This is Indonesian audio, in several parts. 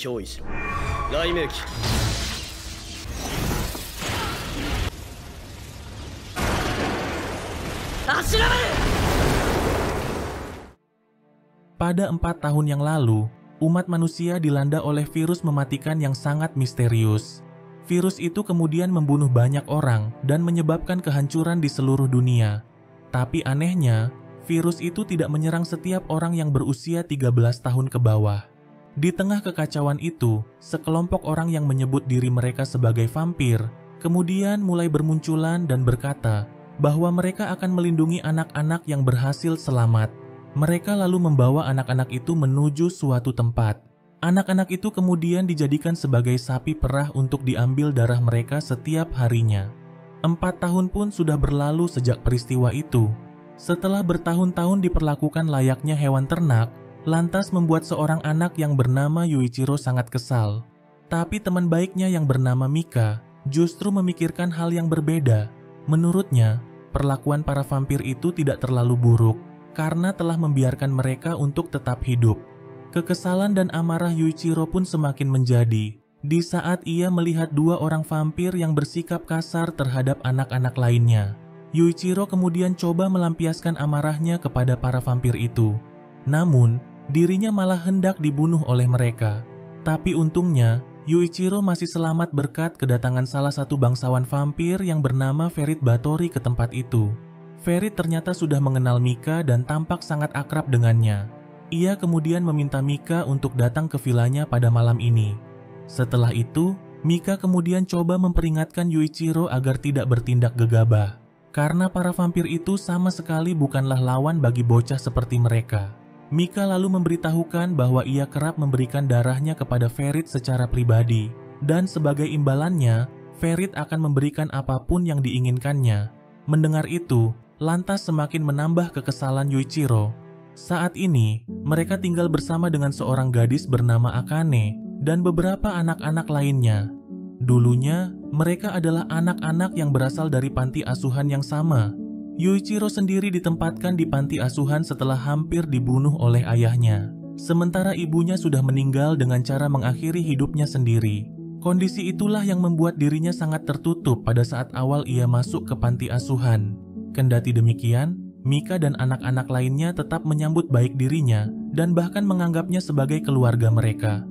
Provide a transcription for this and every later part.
憑依しろ。雷鳴機。Pada 4 tahun yang lalu, umat manusia dilanda oleh virus mematikan yang sangat misterius. Virus itu kemudian membunuh banyak orang dan menyebabkan kehancuran di seluruh dunia. Tapi anehnya, virus itu tidak menyerang setiap orang yang berusia 13 tahun ke bawah. Di tengah kekacauan itu, sekelompok orang yang menyebut diri mereka sebagai vampir, kemudian mulai bermunculan dan berkata bahwa mereka akan melindungi anak-anak yang berhasil selamat. Mereka lalu membawa anak-anak itu menuju suatu tempat. Anak-anak itu kemudian dijadikan sebagai sapi perah untuk diambil darah mereka setiap harinya. 4 tahun pun sudah berlalu sejak peristiwa itu. Setelah bertahun-tahun diperlakukan layaknya hewan ternak, lantas membuat seorang anak yang bernama Yuichiro sangat kesal. Tapi teman baiknya yang bernama Mika justru memikirkan hal yang berbeda. Menurutnya, perlakuan para vampir itu tidak terlalu buruk karena telah membiarkan mereka untuk tetap hidup. Kekesalan dan amarah Yuichiro pun semakin menjadi di saat ia melihat 2 orang vampir yang bersikap kasar terhadap anak-anak lainnya. Yuichiro kemudian coba melampiaskan amarahnya kepada para vampir itu. Namun, dirinya malah hendak dibunuh oleh mereka. Tapi untungnya, Yuichiro masih selamat berkat kedatangan salah satu bangsawan vampir yang bernama Ferit Batori ke tempat itu. Ferit ternyata sudah mengenal Mika dan tampak sangat akrab dengannya. Ia kemudian meminta Mika untuk datang ke vilanya pada malam ini. Setelah itu, Mika kemudian coba memperingatkan Yuichiro agar tidak bertindak gegabah, karena para vampir itu sama sekali bukanlah lawan bagi bocah seperti mereka. Mika lalu memberitahukan bahwa ia kerap memberikan darahnya kepada Ferit secara pribadi, dan sebagai imbalannya, Ferit akan memberikan apapun yang diinginkannya. Mendengar itu, lantas semakin menambah kekesalan Yuichiro. Saat ini, mereka tinggal bersama dengan seorang gadis bernama Akane dan beberapa anak-anak lainnya. Dulunya, mereka adalah anak-anak yang berasal dari panti asuhan yang sama. Yuichiro sendiri ditempatkan di panti asuhan setelah hampir dibunuh oleh ayahnya. Sementara ibunya sudah meninggal dengan cara mengakhiri hidupnya sendiri. Kondisi itulah yang membuat dirinya sangat tertutup pada saat awal ia masuk ke panti asuhan. Kendati demikian, Mika dan anak-anak lainnya tetap menyambut baik dirinya dan bahkan menganggapnya sebagai keluarga mereka.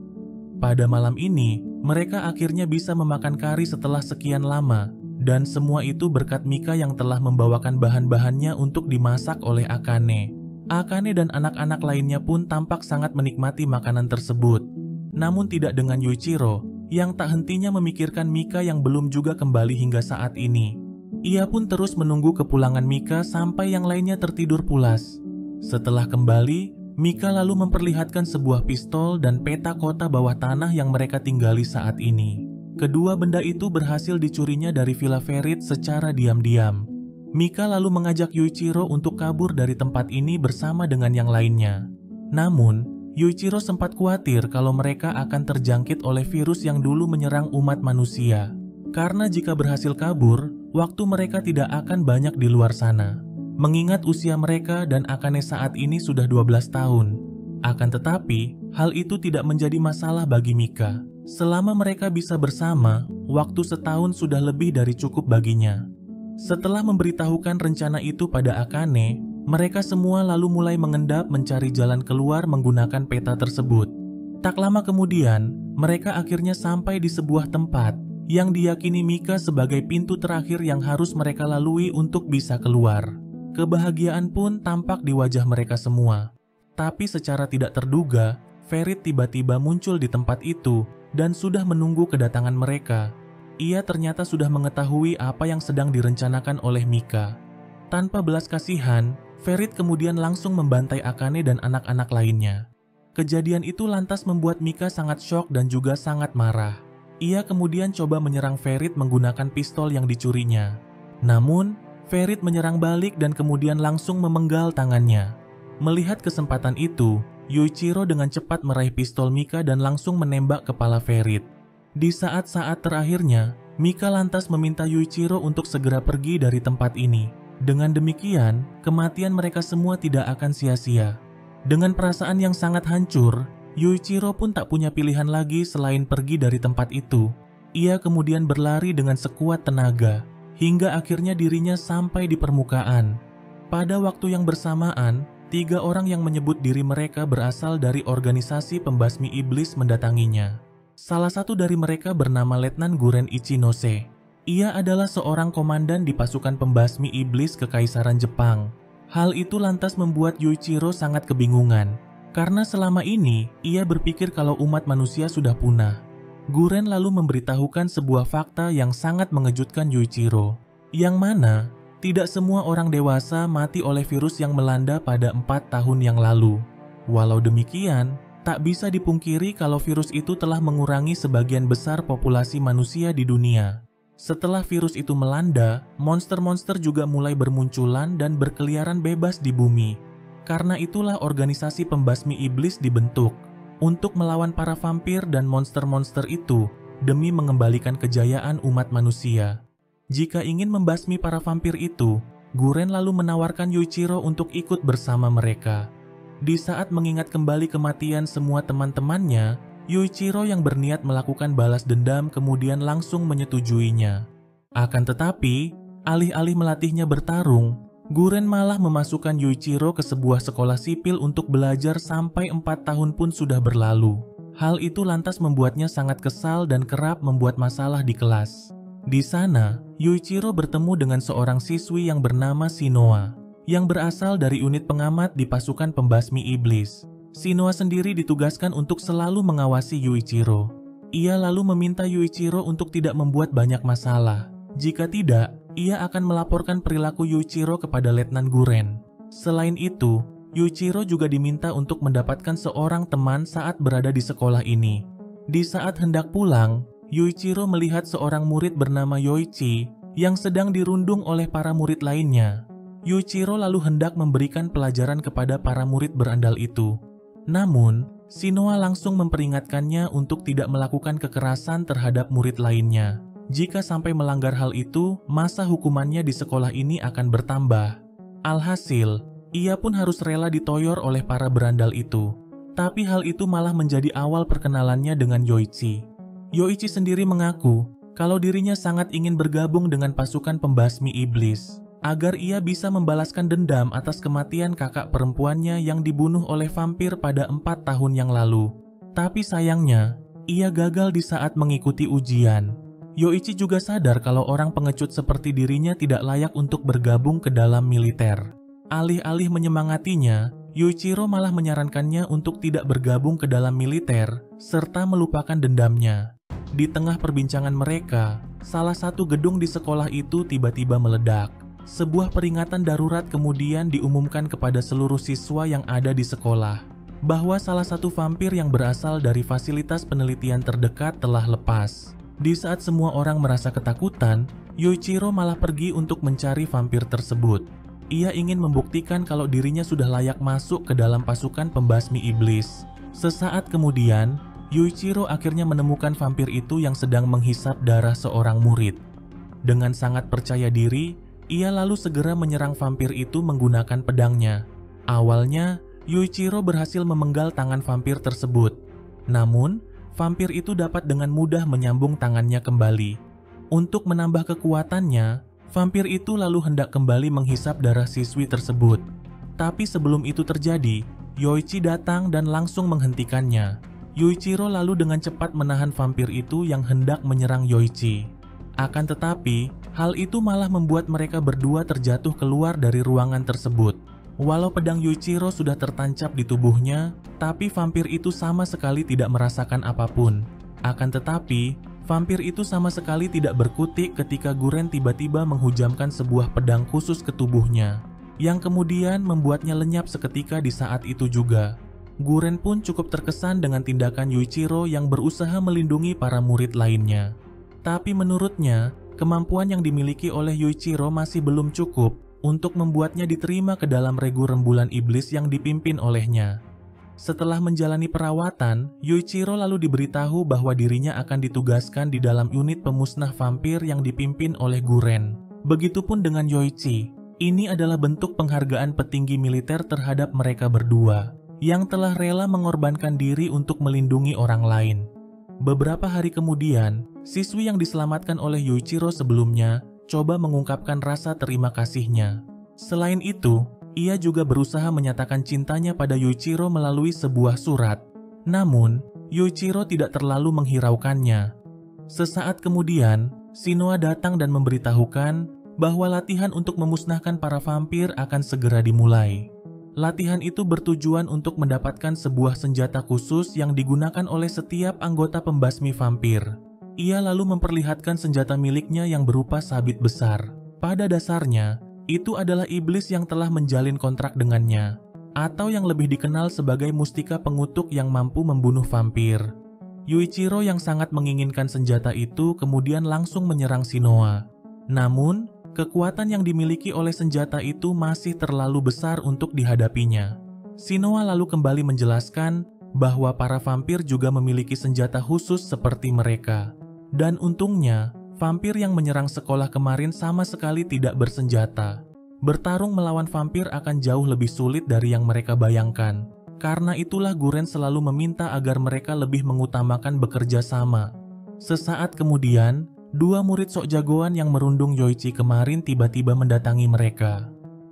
Pada malam ini, mereka akhirnya bisa memakan kari setelah sekian lama, dan semua itu berkat Mika yang telah membawakan bahan-bahannya untuk dimasak oleh Akane. Akane dan anak-anak lainnya pun tampak sangat menikmati makanan tersebut. Namun tidak dengan Yuichiro, yang tak hentinya memikirkan Mika yang belum juga kembali hingga saat ini. Ia pun terus menunggu kepulangan Mika sampai yang lainnya tertidur pulas. Setelah kembali, Mika lalu memperlihatkan sebuah pistol dan peta kota bawah tanah yang mereka tinggali saat ini. Kedua benda itu berhasil dicurinya dari Villa Ferit secara diam-diam. Mika lalu mengajak Yuichiro untuk kabur dari tempat ini bersama dengan yang lainnya. Namun, Yuichiro sempat khawatir kalau mereka akan terjangkit oleh virus yang dulu menyerang umat manusia. Karena jika berhasil kabur, waktu mereka tidak akan banyak di luar sana. Mengingat usia mereka dan Akane saat ini sudah 12 tahun. Akan tetapi, hal itu tidak menjadi masalah bagi Mika. Selama mereka bisa bersama, waktu setahun sudah lebih dari cukup baginya. Setelah memberitahukan rencana itu pada Akane, mereka semua lalu mulai mengendap mencari jalan keluar menggunakan peta tersebut. Tak lama kemudian, mereka akhirnya sampai di sebuah tempat yang diyakini Mika sebagai pintu terakhir yang harus mereka lalui untuk bisa keluar. Kebahagiaan pun tampak di wajah mereka semua. Tapi secara tidak terduga, Ferit tiba-tiba muncul di tempat itu dan sudah menunggu kedatangan mereka. Ia ternyata sudah mengetahui apa yang sedang direncanakan oleh Mika. Tanpa belas kasihan, Ferit kemudian langsung membantai Akane dan anak-anak lainnya. Kejadian itu lantas membuat Mika sangat syok dan juga sangat marah. Ia kemudian coba menyerang Ferit menggunakan pistol yang dicurinya. Namun, Ferit menyerang balik dan kemudian langsung memenggal tangannya. Melihat kesempatan itu, Yuichiro dengan cepat meraih pistol Mika dan langsung menembak kepala Ferit. Di saat-saat terakhirnya, Mika lantas meminta Yuichiro untuk segera pergi dari tempat ini. Dengan demikian, kematian mereka semua tidak akan sia-sia. Dengan perasaan yang sangat hancur, Yuichiro pun tak punya pilihan lagi selain pergi dari tempat itu. Ia kemudian berlari dengan sekuat tenaga, hingga akhirnya dirinya sampai di permukaan. Pada waktu yang bersamaan, 3 orang yang menyebut diri mereka berasal dari organisasi pembasmi iblis mendatanginya. Salah satu dari mereka bernama Letnan Guren Ichinose. Ia adalah seorang komandan di pasukan pembasmi iblis Kekaisaran Jepang. Hal itu lantas membuat Yuichiro sangat kebingungan, karena selama ini ia berpikir kalau umat manusia sudah punah. Guren lalu memberitahukan sebuah fakta yang sangat mengejutkan Yuichiro, yang mana tidak semua orang dewasa mati oleh virus yang melanda pada 4 tahun yang lalu. Walau demikian, tak bisa dipungkiri kalau virus itu telah mengurangi sebagian besar populasi manusia di dunia. Setelah virus itu melanda, monster-monster juga mulai bermunculan dan berkeliaran bebas di bumi. Karena itulah organisasi pembasmi iblis dibentuk untuk melawan para vampir dan monster-monster itu demi mengembalikan kejayaan umat manusia. Jika ingin membasmi para vampir itu, Guren lalu menawarkan Yuichiro untuk ikut bersama mereka. Di saat mengingat kembali kematian semua teman-temannya, Yuichiro yang berniat melakukan balas dendam kemudian langsung menyetujuinya. Akan tetapi, alih-alih melatihnya bertarung, Guren malah memasukkan Yuichiro ke sebuah sekolah sipil untuk belajar sampai 4 tahun pun sudah berlalu. Hal itu lantas membuatnya sangat kesal dan kerap membuat masalah di kelas. Di sana, Yuichiro bertemu dengan seorang siswi yang bernama Shinoa, yang berasal dari unit pengamat di pasukan pembasmi iblis. Shinoa sendiri ditugaskan untuk selalu mengawasi Yuichiro. Ia lalu meminta Yuichiro untuk tidak membuat banyak masalah. Jika tidak, ia akan melaporkan perilaku Yuichiro kepada Letnan Guren. Selain itu, Yuichiro juga diminta untuk mendapatkan seorang teman saat berada di sekolah ini. Di saat hendak pulang, Yuichiro melihat seorang murid bernama Yoichi yang sedang dirundung oleh para murid lainnya. Yuichiro lalu hendak memberikan pelajaran kepada para murid berandal itu. Namun, Shinoa langsung memperingatkannya untuk tidak melakukan kekerasan terhadap murid lainnya. Jika sampai melanggar hal itu, masa hukumannya di sekolah ini akan bertambah. Alhasil, ia pun harus rela ditoyor oleh para berandal itu. Tapi hal itu malah menjadi awal perkenalannya dengan Yoichi. Yoichi sendiri mengaku kalau dirinya sangat ingin bergabung dengan pasukan pembasmi iblis, agar ia bisa membalaskan dendam atas kematian kakak perempuannya yang dibunuh oleh vampir pada 4 tahun yang lalu. Tapi sayangnya, ia gagal di saat mengikuti ujian. Yoichi juga sadar kalau orang pengecut seperti dirinya tidak layak untuk bergabung ke dalam militer. Alih-alih menyemangatinya, Yuichiro malah menyarankannya untuk tidak bergabung ke dalam militer serta melupakan dendamnya. Di tengah perbincangan mereka, salah satu gedung di sekolah itu tiba-tiba meledak. Sebuah peringatan darurat kemudian diumumkan kepada seluruh siswa yang ada di sekolah bahwa salah satu vampir yang berasal dari fasilitas penelitian terdekat telah lepas. Di saat semua orang merasa ketakutan, Yuichiro malah pergi untuk mencari vampir tersebut. Ia ingin membuktikan kalau dirinya sudah layak masuk ke dalam pasukan pembasmi iblis. Sesaat kemudian, Yuichiro akhirnya menemukan vampir itu yang sedang menghisap darah seorang murid. Dengan sangat percaya diri, ia lalu segera menyerang vampir itu menggunakan pedangnya. Awalnya, Yuichiro berhasil memenggal tangan vampir tersebut. Namun, vampir itu dapat dengan mudah menyambung tangannya kembali. Untuk menambah kekuatannya, vampir itu lalu hendak kembali menghisap darah siswi tersebut. Tapi sebelum itu terjadi, Yoichi datang dan langsung menghentikannya. Yuichiro lalu dengan cepat menahan vampir itu yang hendak menyerang Yoichi. Akan tetapi, hal itu malah membuat mereka berdua terjatuh keluar dari ruangan tersebut. Walau pedang Yuichiro sudah tertancap di tubuhnya, tapi vampir itu sama sekali tidak merasakan apapun. Akan tetapi, vampir itu sama sekali tidak berkutik ketika Guren tiba-tiba menghujamkan sebuah pedang khusus ke tubuhnya, yang kemudian membuatnya lenyap seketika di saat itu juga. Guren pun cukup terkesan dengan tindakan Yuichiro yang berusaha melindungi para murid lainnya. Tapi menurutnya, kemampuan yang dimiliki oleh Yuichiro masih belum cukup untuk membuatnya diterima ke dalam regu rembulan iblis yang dipimpin olehnya. Setelah menjalani perawatan, Yuichiro lalu diberitahu bahwa dirinya akan ditugaskan di dalam unit pemusnah vampir yang dipimpin oleh Guren. Begitupun dengan Yoichi. Ini adalah bentuk penghargaan petinggi militer terhadap mereka berdua. yang telah rela mengorbankan diri untuk melindungi orang lain. Beberapa hari kemudian, siswi yang diselamatkan oleh Yuichiro sebelumnya coba mengungkapkan rasa terima kasihnya. Selain itu, ia juga berusaha menyatakan cintanya pada Yuichiro melalui sebuah surat. Namun, Yuichiro tidak terlalu menghiraukannya. Sesaat kemudian, Shinoa datang dan memberitahukan bahwa latihan untuk memusnahkan para vampir akan segera dimulai. Latihan itu bertujuan untuk mendapatkan sebuah senjata khusus yang digunakan oleh setiap anggota pembasmi vampir. Ia lalu memperlihatkan senjata miliknya yang berupa sabit besar. Pada dasarnya, itu adalah iblis yang telah menjalin kontrak dengannya, atau yang lebih dikenal sebagai mustika pengutuk yang mampu membunuh vampir. Yuichiro yang sangat menginginkan senjata itu kemudian langsung menyerang Shinoa. Namun, kekuatan yang dimiliki oleh senjata itu masih terlalu besar untuk dihadapinya. Shinoa lalu kembali menjelaskan bahwa para vampir juga memiliki senjata khusus seperti mereka. Dan untungnya, vampir yang menyerang sekolah kemarin sama sekali tidak bersenjata. Bertarung melawan vampir akan jauh lebih sulit dari yang mereka bayangkan. Karena itulah Guren selalu meminta agar mereka lebih mengutamakan bekerja sama. Sesaat kemudian, dua murid sok jagoan yang merundung Yoichi kemarin tiba-tiba mendatangi mereka.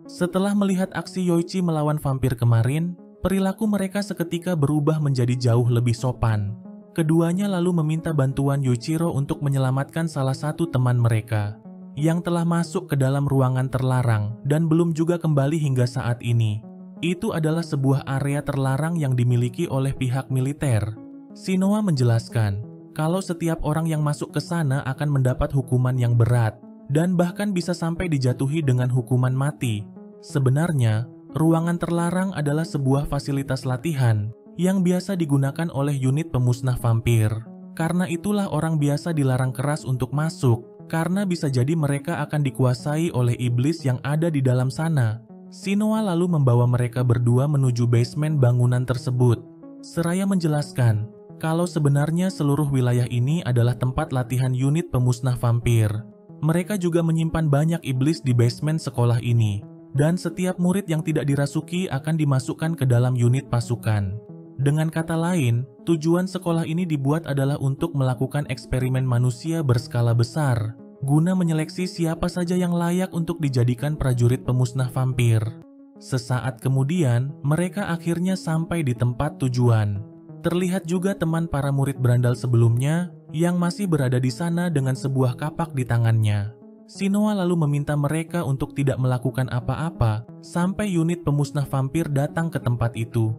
Setelah melihat aksi Yoichi melawan vampir kemarin, perilaku mereka seketika berubah menjadi jauh lebih sopan. Keduanya lalu meminta bantuan Yuichiro untuk menyelamatkan salah satu teman mereka yang telah masuk ke dalam ruangan terlarang dan belum juga kembali hingga saat ini. Itu adalah sebuah area terlarang yang dimiliki oleh pihak militer. Shinoa menjelaskan kalau setiap orang yang masuk ke sana akan mendapat hukuman yang berat dan bahkan bisa sampai dijatuhi dengan hukuman mati. Sebenarnya, ruangan terlarang adalah sebuah fasilitas latihan yang biasa digunakan oleh unit pemusnah vampir. Karena itulah orang biasa dilarang keras untuk masuk, karena bisa jadi mereka akan dikuasai oleh iblis yang ada di dalam sana. Shinoa lalu membawa mereka berdua menuju basement bangunan tersebut. Seraya menjelaskan kalau sebenarnya seluruh wilayah ini adalah tempat latihan unit pemusnah vampir. Mereka juga menyimpan banyak iblis di basement sekolah ini. Dan setiap murid yang tidak dirasuki akan dimasukkan ke dalam unit pasukan. Dengan kata lain, tujuan sekolah ini dibuat adalah untuk melakukan eksperimen manusia berskala besar, guna menyeleksi siapa saja yang layak untuk dijadikan prajurit pemusnah vampir. Sesaat kemudian, mereka akhirnya sampai di tempat tujuan. Terlihat juga teman para murid berandal sebelumnya yang masih berada di sana dengan sebuah kapak di tangannya. Shinoa lalu meminta mereka untuk tidak melakukan apa-apa sampai unit pemusnah vampir datang ke tempat itu.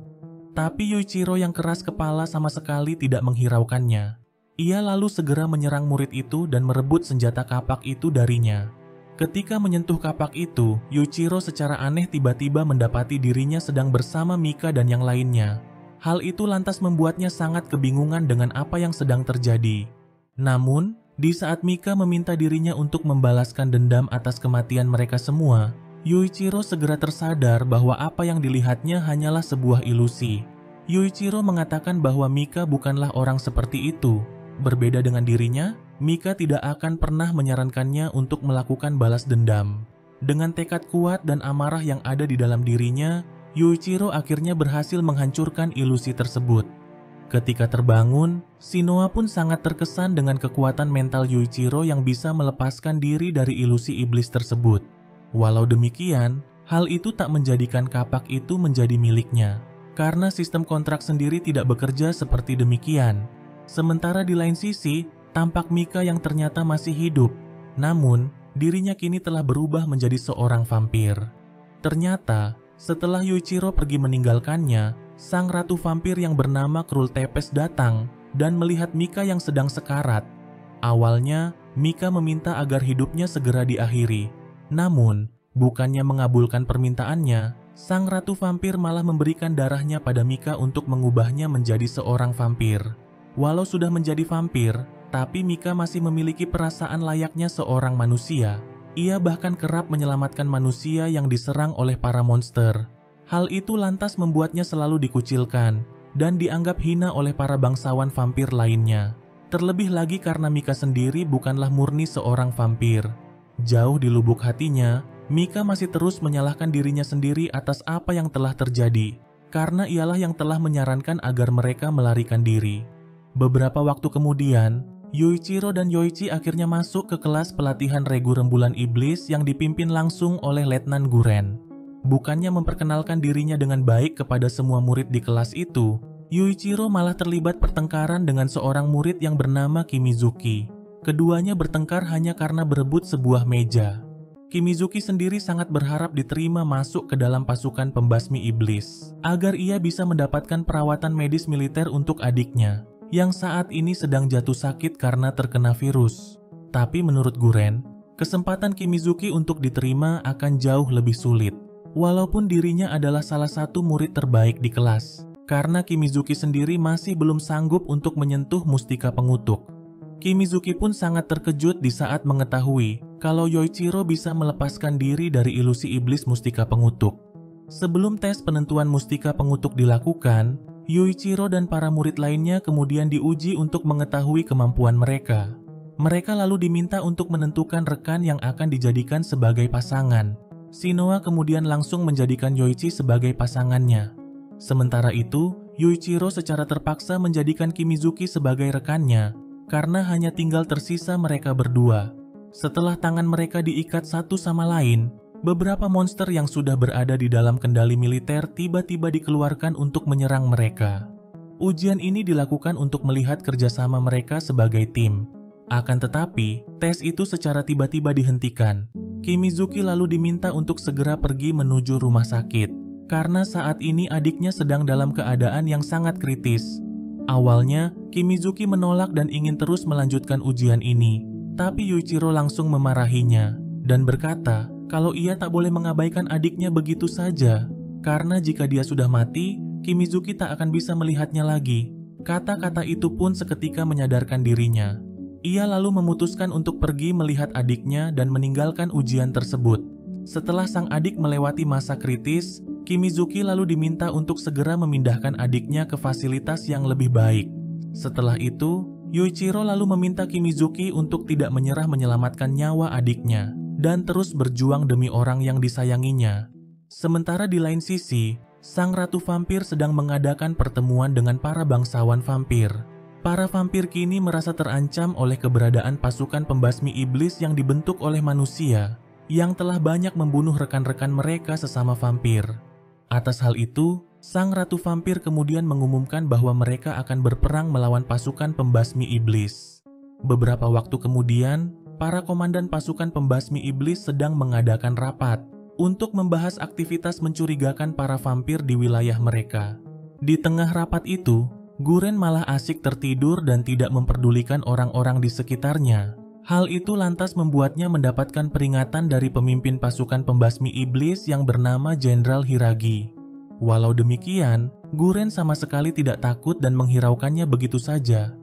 Tapi Yuichiro yang keras kepala sama sekali tidak menghiraukannya. Ia lalu segera menyerang murid itu dan merebut senjata kapak itu darinya. Ketika menyentuh kapak itu, Yuichiro secara aneh tiba-tiba mendapati dirinya sedang bersama Mika dan yang lainnya. Hal itu lantas membuatnya sangat kebingungan dengan apa yang sedang terjadi. Namun, di saat Mika meminta dirinya untuk membalaskan dendam atas kematian mereka semua, Yuichiro segera tersadar bahwa apa yang dilihatnya hanyalah sebuah ilusi. Yuichiro mengatakan bahwa Mika bukanlah orang seperti itu. Berbeda dengan dirinya, Mika tidak akan pernah menyarankannya untuk melakukan balas dendam. Dengan tekad kuat dan amarah yang ada di dalam dirinya, Yuichiro akhirnya berhasil menghancurkan ilusi tersebut. Ketika terbangun, Shinoa pun sangat terkesan dengan kekuatan mental Yuichiro yang bisa melepaskan diri dari ilusi iblis tersebut. Walau demikian, hal itu tak menjadikan kapak itu menjadi miliknya, karena sistem kontrak sendiri tidak bekerja seperti demikian. Sementara di lain sisi, tampak Mika yang ternyata masih hidup, namun dirinya kini telah berubah menjadi seorang vampir. Ternyata, setelah Yuichiro pergi meninggalkannya, sang ratu vampir yang bernama Krul Tepes datang dan melihat Mika yang sedang sekarat. Awalnya, Mika meminta agar hidupnya segera diakhiri. Namun, bukannya mengabulkan permintaannya, sang ratu vampir malah memberikan darahnya pada Mika untuk mengubahnya menjadi seorang vampir. Walau sudah menjadi vampir, tapi Mika masih memiliki perasaan layaknya seorang manusia. Ia bahkan kerap menyelamatkan manusia yang diserang oleh para monster. Hal itu lantas membuatnya selalu dikucilkan dan dianggap hina oleh para bangsawan vampir lainnya. Terlebih lagi karena Mika sendiri bukanlah murni seorang vampir. Jauh di lubuk hatinya, Mika masih terus menyalahkan dirinya sendiri atas apa yang telah terjadi. karena ialah yang telah menyarankan agar mereka melarikan diri. Beberapa waktu kemudian, Yuichiro dan Yoichi akhirnya masuk ke kelas pelatihan regu rembulan iblis yang dipimpin langsung oleh Letnan Guren. Bukannya memperkenalkan dirinya dengan baik kepada semua murid di kelas itu, Yuichiro malah terlibat pertengkaran dengan seorang murid yang bernama Kimizuki. Keduanya bertengkar hanya karena berebut sebuah meja. Kimizuki sendiri sangat berharap diterima masuk ke dalam pasukan pembasmi iblis, agar ia bisa mendapatkan perawatan medis militer untuk adiknya, yang saat ini sedang jatuh sakit karena terkena virus. Tapi menurut Guren, kesempatan Kimizuki untuk diterima akan jauh lebih sulit, walaupun dirinya adalah salah satu murid terbaik di kelas. Karena Kimizuki sendiri masih belum sanggup untuk menyentuh mustika pengutuk. Kimizuki pun sangat terkejut di saat mengetahui kalau Yoichiro bisa melepaskan diri dari ilusi iblis mustika pengutuk. Sebelum tes penentuan mustika pengutuk dilakukan, Yoichiro dan para murid lainnya kemudian diuji untuk mengetahui kemampuan mereka. Mereka lalu diminta untuk menentukan rekan yang akan dijadikan sebagai pasangan. Shinoa kemudian langsung menjadikan Yoichi sebagai pasangannya. Sementara itu, Yoichiro secara terpaksa menjadikan Kimizuki sebagai rekannya, karena hanya tinggal tersisa mereka berdua. Setelah tangan mereka diikat satu sama lain, beberapa monster yang sudah berada di dalam kendali militer tiba-tiba dikeluarkan untuk menyerang mereka. Ujian ini dilakukan untuk melihat kerjasama mereka sebagai tim. Akan tetapi, tes itu secara tiba-tiba dihentikan. Kimizuki lalu diminta untuk segera pergi menuju rumah sakit, karena saat ini adiknya sedang dalam keadaan yang sangat kritis. Awalnya, Kimizuki menolak dan ingin terus melanjutkan ujian ini, tapi Yuichiro langsung memarahinya dan berkata kalau ia tak boleh mengabaikan adiknya begitu saja, karena jika dia sudah mati, Kimizuki tak akan bisa melihatnya lagi. Kata-kata itu pun seketika menyadarkan dirinya. Ia lalu memutuskan untuk pergi melihat adiknya dan meninggalkan ujian tersebut. Setelah sang adik melewati masa kritis, Kimizuki lalu diminta untuk segera memindahkan adiknya ke fasilitas yang lebih baik. Setelah itu, Yuichiro lalu meminta Kimizuki untuk tidak menyerah menyelamatkan nyawa adiknya dan terus berjuang demi orang yang disayanginya. Sementara di lain sisi, sang ratu vampir sedang mengadakan pertemuan dengan para bangsawan vampir. Para vampir kini merasa terancam oleh keberadaan pasukan pembasmi iblis yang dibentuk oleh manusia, yang telah banyak membunuh rekan-rekan mereka sesama vampir. Atas hal itu, sang ratu vampir kemudian mengumumkan bahwa mereka akan berperang melawan pasukan pembasmi iblis. Beberapa waktu kemudian, para komandan pasukan pembasmi iblis sedang mengadakan rapat untuk membahas aktivitas mencurigakan para vampir di wilayah mereka. Di tengah rapat itu, Guren malah asik tertidur dan tidak memperdulikan orang-orang di sekitarnya. Hal itu lantas membuatnya mendapatkan peringatan dari pemimpin pasukan pembasmi iblis yang bernama Jenderal Hiragi. Walau demikian, Guren sama sekali tidak takut dan menghiraukannya begitu saja.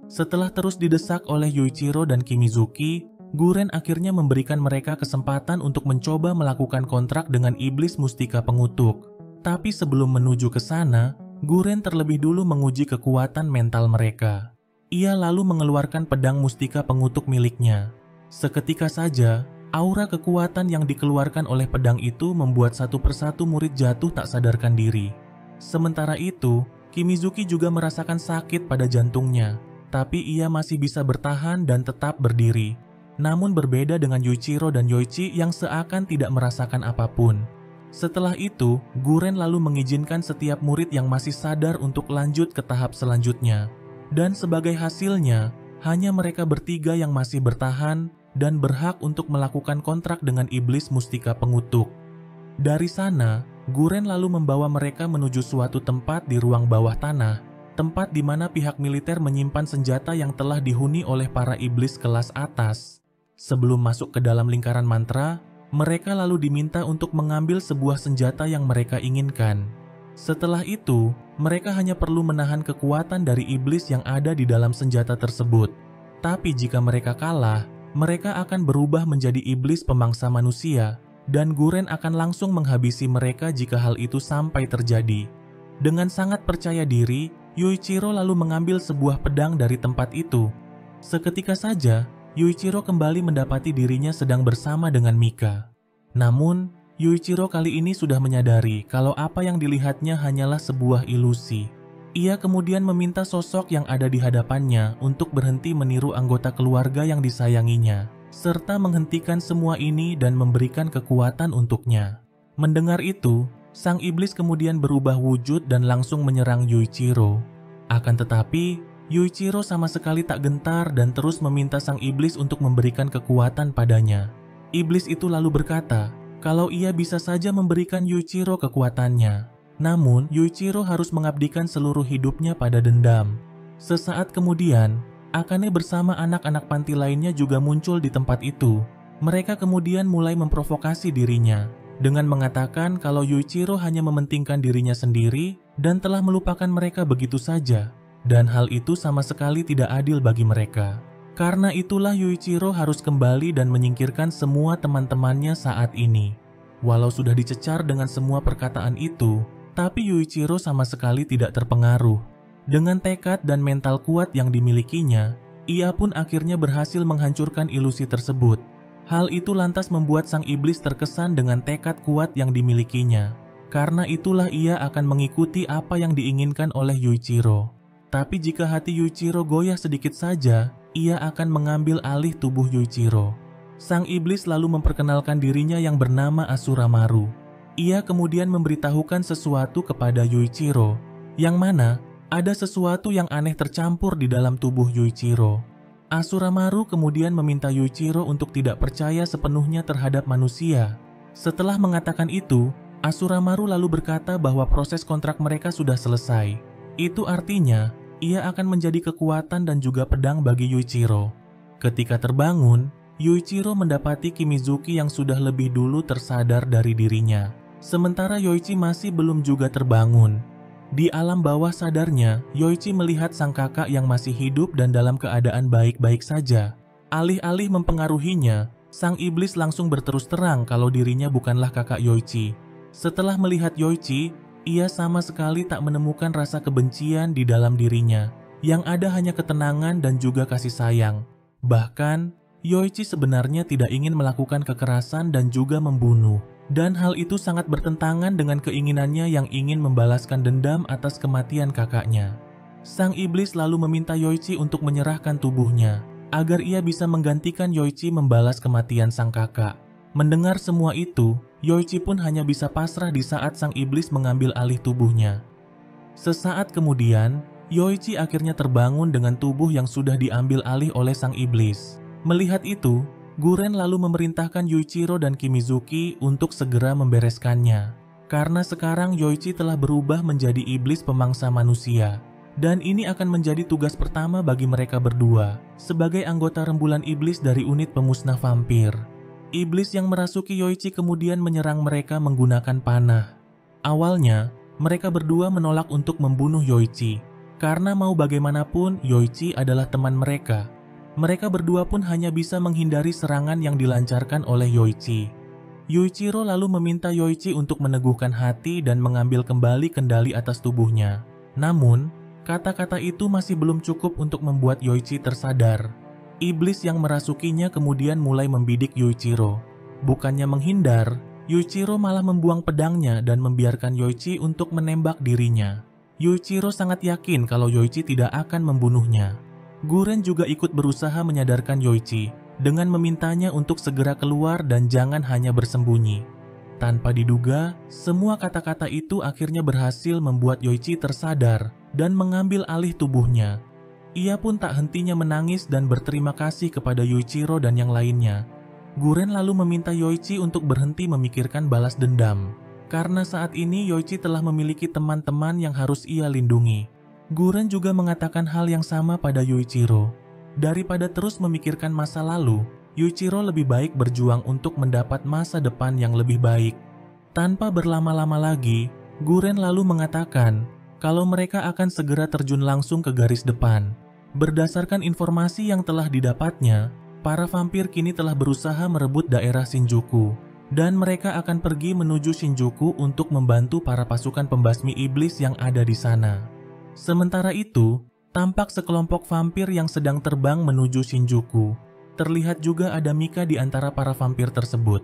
Setelah terus didesak oleh Yuichiro dan Kimizuki, Guren akhirnya memberikan mereka kesempatan untuk mencoba melakukan kontrak dengan iblis mustika pengutuk. Tapi sebelum menuju ke sana, Guren terlebih dulu menguji kekuatan mental mereka. Ia lalu mengeluarkan pedang mustika pengutuk miliknya. Seketika saja, aura kekuatan yang dikeluarkan oleh pedang itu membuat satu persatu murid jatuh tak sadarkan diri. Sementara itu, Kimizuki juga merasakan sakit pada jantungnya, tapi ia masih bisa bertahan dan tetap berdiri. Namun berbeda dengan Yuichiro dan Yoichi yang seakan tidak merasakan apapun. Setelah itu, Guren lalu mengizinkan setiap murid yang masih sadar untuk lanjut ke tahap selanjutnya. Dan sebagai hasilnya, hanya mereka bertiga yang masih bertahan dan berhak untuk melakukan kontrak dengan iblis mustika pengutuk. Dari sana, Guren lalu membawa mereka menuju suatu tempat di ruang bawah tanah, tempat di mana pihak militer menyimpan senjata yang telah dihuni oleh para iblis kelas atas. Sebelum masuk ke dalam lingkaran mantra, mereka lalu diminta untuk mengambil sebuah senjata yang mereka inginkan. Setelah itu, mereka hanya perlu menahan kekuatan dari iblis yang ada di dalam senjata tersebut. Tapi jika mereka kalah, mereka akan berubah menjadi iblis pemangsa manusia, dan Guren akan langsung menghabisi mereka jika hal itu sampai terjadi. Dengan sangat percaya diri, Yuichiro lalu mengambil sebuah pedang dari tempat itu. Seketika saja, Yuichiro kembali mendapati dirinya sedang bersama dengan Mika. Namun, Yuichiro kali ini sudah menyadari kalau apa yang dilihatnya hanyalah sebuah ilusi. Ia kemudian meminta sosok yang ada di hadapannya untuk berhenti meniru anggota keluarga yang disayanginya, serta menghentikan semua ini dan memberikan kekuatan untuknya. Mendengar itu, sang iblis kemudian berubah wujud dan langsung menyerang Yuichiro. Akan tetapi, Yuichiro sama sekali tak gentar dan terus meminta sang iblis untuk memberikan kekuatan padanya. Iblis itu lalu berkata, kalau ia bisa saja memberikan Yuichiro kekuatannya. Namun, Yuichiro harus mengabdikan seluruh hidupnya pada dendam. Sesaat kemudian, Akane bersama anak-anak panti lainnya juga muncul di tempat itu. Mereka kemudian mulai memprovokasi dirinya dengan mengatakan kalau Yuichiro hanya mementingkan dirinya sendiri dan telah melupakan mereka begitu saja. Dan hal itu sama sekali tidak adil bagi mereka. Karena itulah Yuichiro harus kembali dan menyingkirkan semua teman-temannya saat ini. Walau sudah dicecar dengan semua perkataan itu, tapi Yuichiro sama sekali tidak terpengaruh. Dengan tekad dan mental kuat yang dimilikinya, ia pun akhirnya berhasil menghancurkan ilusi tersebut. Hal itu lantas membuat sang iblis terkesan dengan tekad kuat yang dimilikinya. Karena itulah ia akan mengikuti apa yang diinginkan oleh Yuichiro. Tapi jika hati Yuichiro goyah sedikit saja, ia akan mengambil alih tubuh Yuichiro. Sang iblis lalu memperkenalkan dirinya yang bernama Asura Maru. Ia kemudian memberitahukan sesuatu kepada Yuichiro, yang mana ada sesuatu yang aneh tercampur di dalam tubuh Yuichiro. Asura Maru kemudian meminta Yuichiro untuk tidak percaya sepenuhnya terhadap manusia. Setelah mengatakan itu, Asura Maru lalu berkata bahwa proses kontrak mereka sudah selesai. Itu artinya, ia akan menjadi kekuatan dan juga pedang bagi Yuichiro. Ketika terbangun, Yuichiro mendapati Kimizuki yang sudah lebih dulu tersadar dari dirinya. Sementara Yoichi masih belum juga terbangun. Di alam bawah sadarnya, Yoichi melihat sang kakak yang masih hidup dan dalam keadaan baik-baik saja. Alih-alih mempengaruhinya, sang iblis langsung berterus terang kalau dirinya bukanlah kakak Yoichi. Setelah melihat Yoichi, ia sama sekali tak menemukan rasa kebencian di dalam dirinya. Yang ada hanya ketenangan dan juga kasih sayang. Bahkan, Yoichi sebenarnya tidak ingin melakukan kekerasan dan juga membunuh. Dan hal itu sangat bertentangan dengan keinginannya yang ingin membalaskan dendam atas kematian kakaknya. Sang iblis lalu meminta Yoichi untuk menyerahkan tubuhnya, agar ia bisa menggantikan Yoichi membalas kematian sang kakak. Mendengar semua itu, Yoichi pun hanya bisa pasrah di saat sang iblis mengambil alih tubuhnya. Sesaat kemudian, Yoichi akhirnya terbangun dengan tubuh yang sudah diambil alih oleh sang iblis. Melihat itu, Guren lalu memerintahkan Yuichiro dan Kimizuki untuk segera membereskannya. Karena sekarang Yoichi telah berubah menjadi iblis pemangsa manusia. Dan ini akan menjadi tugas pertama bagi mereka berdua, sebagai anggota rembulan iblis dari unit pemusnah vampir. Iblis yang merasuki Yoichi kemudian menyerang mereka menggunakan panah. Awalnya, mereka berdua menolak untuk membunuh Yoichi. Karena mau bagaimanapun, Yoichi adalah teman mereka. Mereka berdua pun hanya bisa menghindari serangan yang dilancarkan oleh Yoichi. Yuichiro lalu meminta Yoichi untuk meneguhkan hati dan mengambil kembali kendali atas tubuhnya. Namun, kata-kata itu masih belum cukup untuk membuat Yoichi tersadar. Iblis yang merasukinya kemudian mulai membidik Yuichiro. Bukannya menghindar, Yuichiro malah membuang pedangnya dan membiarkan Yoichi untuk menembak dirinya. Yuichiro sangat yakin kalau Yoichi tidak akan membunuhnya. Guren juga ikut berusaha menyadarkan Yoichi dengan memintanya untuk segera keluar dan jangan hanya bersembunyi. Tanpa diduga, semua kata-kata itu akhirnya berhasil membuat Yoichi tersadar dan mengambil alih tubuhnya. Ia pun tak hentinya menangis dan berterima kasih kepada Yuichiro dan yang lainnya. Guren lalu meminta Yoichi untuk berhenti memikirkan balas dendam. Karena saat ini Yoichi telah memiliki teman-teman yang harus ia lindungi. Guren juga mengatakan hal yang sama pada Yuichiro. Daripada terus memikirkan masa lalu, Yuichiro lebih baik berjuang untuk mendapat masa depan yang lebih baik. Tanpa berlama-lama lagi, Guren lalu mengatakan kalau mereka akan segera terjun langsung ke garis depan. Berdasarkan informasi yang telah didapatnya, para vampir kini telah berusaha merebut daerah Shinjuku. Dan mereka akan pergi menuju Shinjuku untuk membantu para pasukan pembasmi iblis yang ada di sana. Sementara itu, tampak sekelompok vampir yang sedang terbang menuju Shinjuku. Terlihat juga ada Mika di antara para vampir tersebut.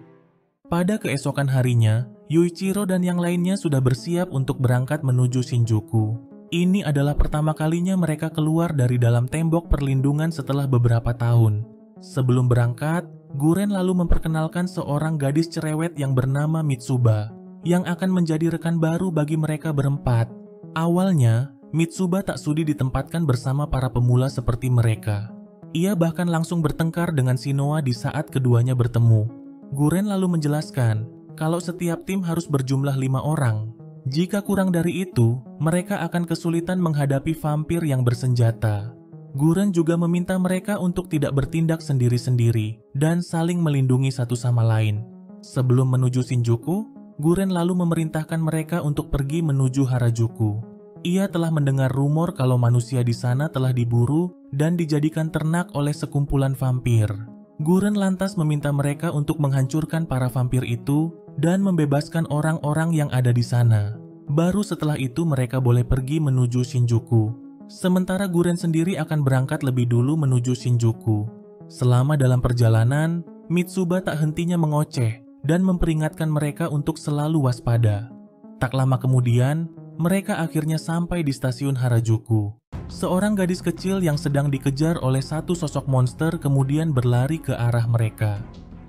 Pada keesokan harinya, Yuichiro dan yang lainnya sudah bersiap untuk berangkat menuju Shinjuku. Ini adalah pertama kalinya mereka keluar dari dalam tembok perlindungan setelah beberapa tahun. Sebelum berangkat, Guren lalu memperkenalkan seorang gadis cerewet yang bernama Mitsuba, yang akan menjadi rekan baru bagi mereka berempat. Awalnya, Mitsuba tak sudi ditempatkan bersama para pemula seperti mereka. Ia bahkan langsung bertengkar dengan Shinoa di saat keduanya bertemu. Guren lalu menjelaskan kalau setiap tim harus berjumlah 5 orang. Jika kurang dari itu, mereka akan kesulitan menghadapi vampir yang bersenjata. Guren juga meminta mereka untuk tidak bertindak sendiri-sendiri dan saling melindungi satu sama lain. Sebelum menuju Shinjuku, Guren lalu memerintahkan mereka untuk pergi menuju Harajuku. Ia telah mendengar rumor kalau manusia di sana telah diburu dan dijadikan ternak oleh sekumpulan vampir. Guren lantas meminta mereka untuk menghancurkan para vampir itu dan membebaskan orang-orang yang ada di sana. Baru setelah itu mereka boleh pergi menuju Shinjuku. Sementara Guren sendiri akan berangkat lebih dulu menuju Shinjuku. Selama dalam perjalanan, Mitsuba tak hentinya mengoceh dan memperingatkan mereka untuk selalu waspada. Tak lama kemudian, mereka akhirnya sampai di stasiun Harajuku. Seorang gadis kecil yang sedang dikejar oleh satu sosok monster kemudian berlari ke arah mereka.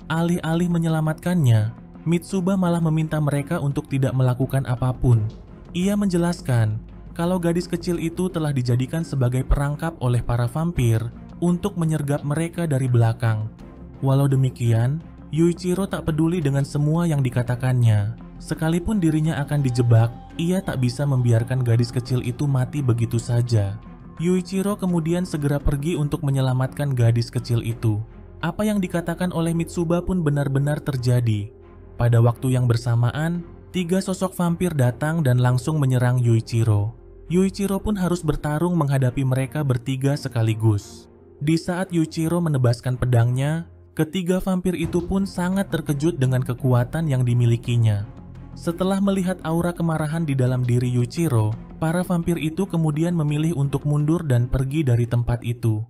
Alih-alih menyelamatkannya, Mitsuba malah meminta mereka untuk tidak melakukan apapun. Ia menjelaskan kalau gadis kecil itu telah dijadikan sebagai perangkap oleh para vampir untuk menyergap mereka dari belakang. Walau demikian, Yuichiro tak peduli dengan semua yang dikatakannya. Sekalipun dirinya akan dijebak, ia tak bisa membiarkan gadis kecil itu mati begitu saja. Yuichiro kemudian segera pergi untuk menyelamatkan gadis kecil itu. Apa yang dikatakan oleh Mitsuba pun benar-benar terjadi. Pada waktu yang bersamaan, 3 sosok vampir datang dan langsung menyerang Yuichiro. Yuichiro pun harus bertarung menghadapi mereka bertiga sekaligus. Di saat Yuichiro menebaskan pedangnya, ketiga vampir itu pun sangat terkejut dengan kekuatan yang dimilikinya. Setelah melihat aura kemarahan di dalam diri Yuichiro, para vampir itu kemudian memilih untuk mundur dan pergi dari tempat itu.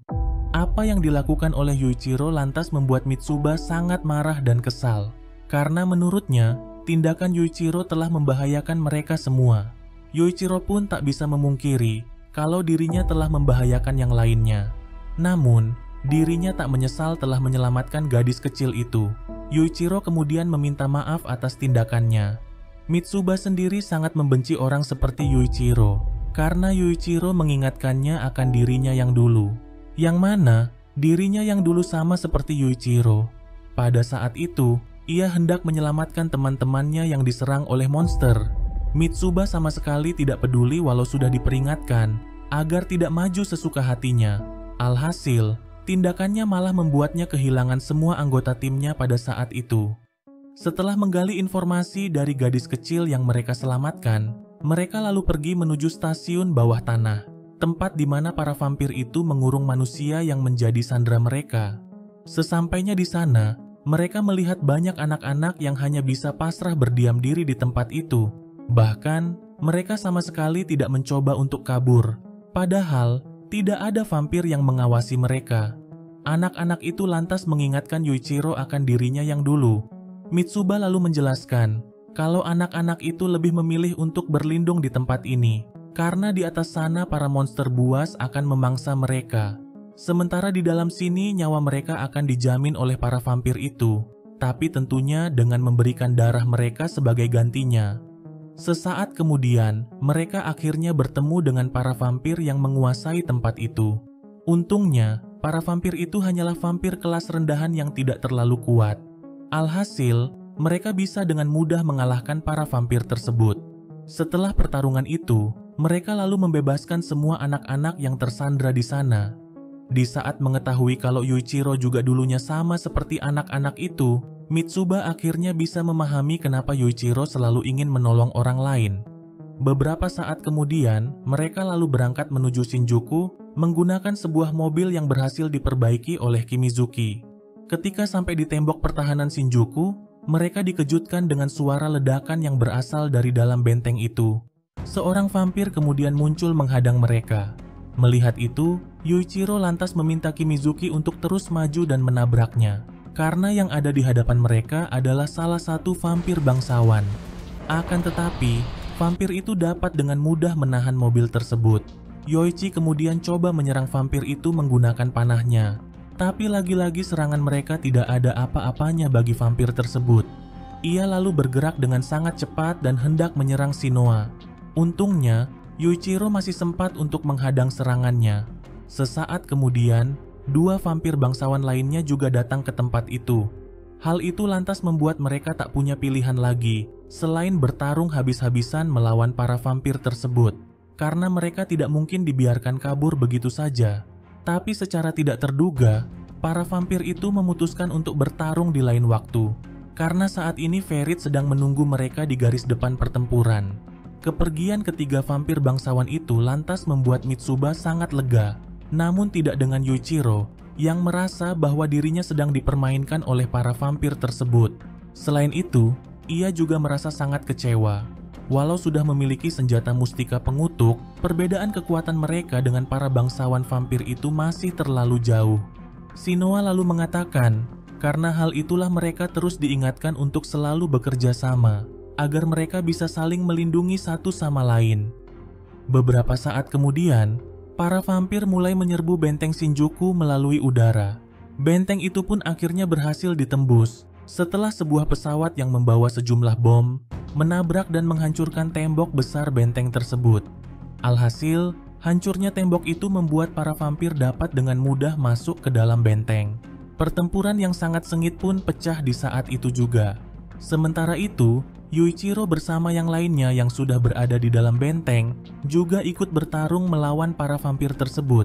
Apa yang dilakukan oleh Yuichiro lantas membuat Mitsuba sangat marah dan kesal. Karena menurutnya, tindakan Yuichiro telah membahayakan mereka semua. Yuichiro pun tak bisa memungkiri kalau dirinya telah membahayakan yang lainnya. Namun, dirinya tak menyesal telah menyelamatkan gadis kecil itu. Yuichiro kemudian meminta maaf atas tindakannya. Mitsuba sendiri sangat membenci orang seperti Yuichiro karena Yuichiro mengingatkannya akan dirinya yang dulu, yang mana dirinya yang dulu sama seperti Yuichiro. Pada saat itu, ia hendak menyelamatkan teman-temannya yang diserang oleh monster. Mitsuba sama sekali tidak peduli walau sudah diperingatkan agar tidak maju sesuka hatinya. Alhasil, tindakannya malah membuatnya kehilangan semua anggota timnya pada saat itu. Setelah menggali informasi dari gadis kecil yang mereka selamatkan, mereka lalu pergi menuju stasiun bawah tanah, tempat di mana para vampir itu mengurung manusia yang menjadi sandera mereka. Sesampainya di sana, mereka melihat banyak anak-anak yang hanya bisa pasrah berdiam diri di tempat itu. Bahkan, mereka sama sekali tidak mencoba untuk kabur. Padahal, tidak ada vampir yang mengawasi mereka. Anak-anak itu lantas mengingatkan Yuichiro akan dirinya yang dulu. Mitsuba lalu menjelaskan kalau anak-anak itu lebih memilih untuk berlindung di tempat ini karena di atas sana para monster buas akan memangsa mereka. Sementara di dalam sini nyawa mereka akan dijamin oleh para vampir itu, tapi tentunya dengan memberikan darah mereka sebagai gantinya. Sesaat kemudian, mereka akhirnya bertemu dengan para vampir yang menguasai tempat itu. Untungnya, para vampir itu hanyalah vampir kelas rendahan yang tidak terlalu kuat. Alhasil, mereka bisa dengan mudah mengalahkan para vampir tersebut. Setelah pertarungan itu, mereka lalu membebaskan semua anak-anak yang tersandra di sana. Di saat mengetahui kalau Yuichiro juga dulunya sama seperti anak-anak itu, Mitsuba akhirnya bisa memahami kenapa Yuichiro selalu ingin menolong orang lain. Beberapa saat kemudian, mereka lalu berangkat menuju Shinjuku menggunakan sebuah mobil yang berhasil diperbaiki oleh Kimizuki. Ketika sampai di tembok pertahanan Shinjuku, mereka dikejutkan dengan suara ledakan yang berasal dari dalam benteng itu. Seorang vampir kemudian muncul menghadang mereka. Melihat itu, Yuichiro lantas meminta Kimizuki untuk terus maju dan menabraknya. karena yang ada di hadapan mereka adalah salah satu vampir bangsawan. Akan tetapi, vampir itu dapat dengan mudah menahan mobil tersebut. Yoichi kemudian coba menyerang vampir itu menggunakan panahnya. Tapi lagi-lagi serangan mereka tidak ada apa-apanya bagi vampir tersebut. Ia lalu bergerak dengan sangat cepat dan hendak menyerang Shinoa. Untungnya, Yuichiro masih sempat untuk menghadang serangannya. Sesaat kemudian, dua vampir bangsawan lainnya juga datang ke tempat itu. Hal itu lantas membuat mereka tak punya pilihan lagi selain bertarung habis-habisan melawan para vampir tersebut. Karena mereka tidak mungkin dibiarkan kabur begitu saja. Tapi secara tidak terduga, para vampir itu memutuskan untuk bertarung di lain waktu. Karena saat ini Ferit sedang menunggu mereka di garis depan pertempuran. Kepergian ketiga vampir bangsawan itu lantas membuat Mitsuba sangat lega. Namun tidak dengan Yuichiro, yang merasa bahwa dirinya sedang dipermainkan oleh para vampir tersebut. Selain itu, ia juga merasa sangat kecewa. Walau sudah memiliki senjata mustika pengutuk, perbedaan kekuatan mereka dengan para bangsawan vampir itu masih terlalu jauh. Shinoa lalu mengatakan, karena hal itulah mereka terus diingatkan untuk selalu bekerja sama, agar mereka bisa saling melindungi satu sama lain. Beberapa saat kemudian, para vampir mulai menyerbu benteng Shinjuku melalui udara. Benteng itu pun akhirnya berhasil ditembus, setelah sebuah pesawat yang membawa sejumlah bom, menabrak dan menghancurkan tembok besar benteng tersebut. Alhasil, hancurnya tembok itu membuat para vampir dapat dengan mudah masuk ke dalam benteng. Pertempuran yang sangat sengit pun pecah di saat itu juga. Sementara itu, Yuichiro bersama yang lainnya yang sudah berada di dalam benteng juga ikut bertarung melawan para vampir tersebut.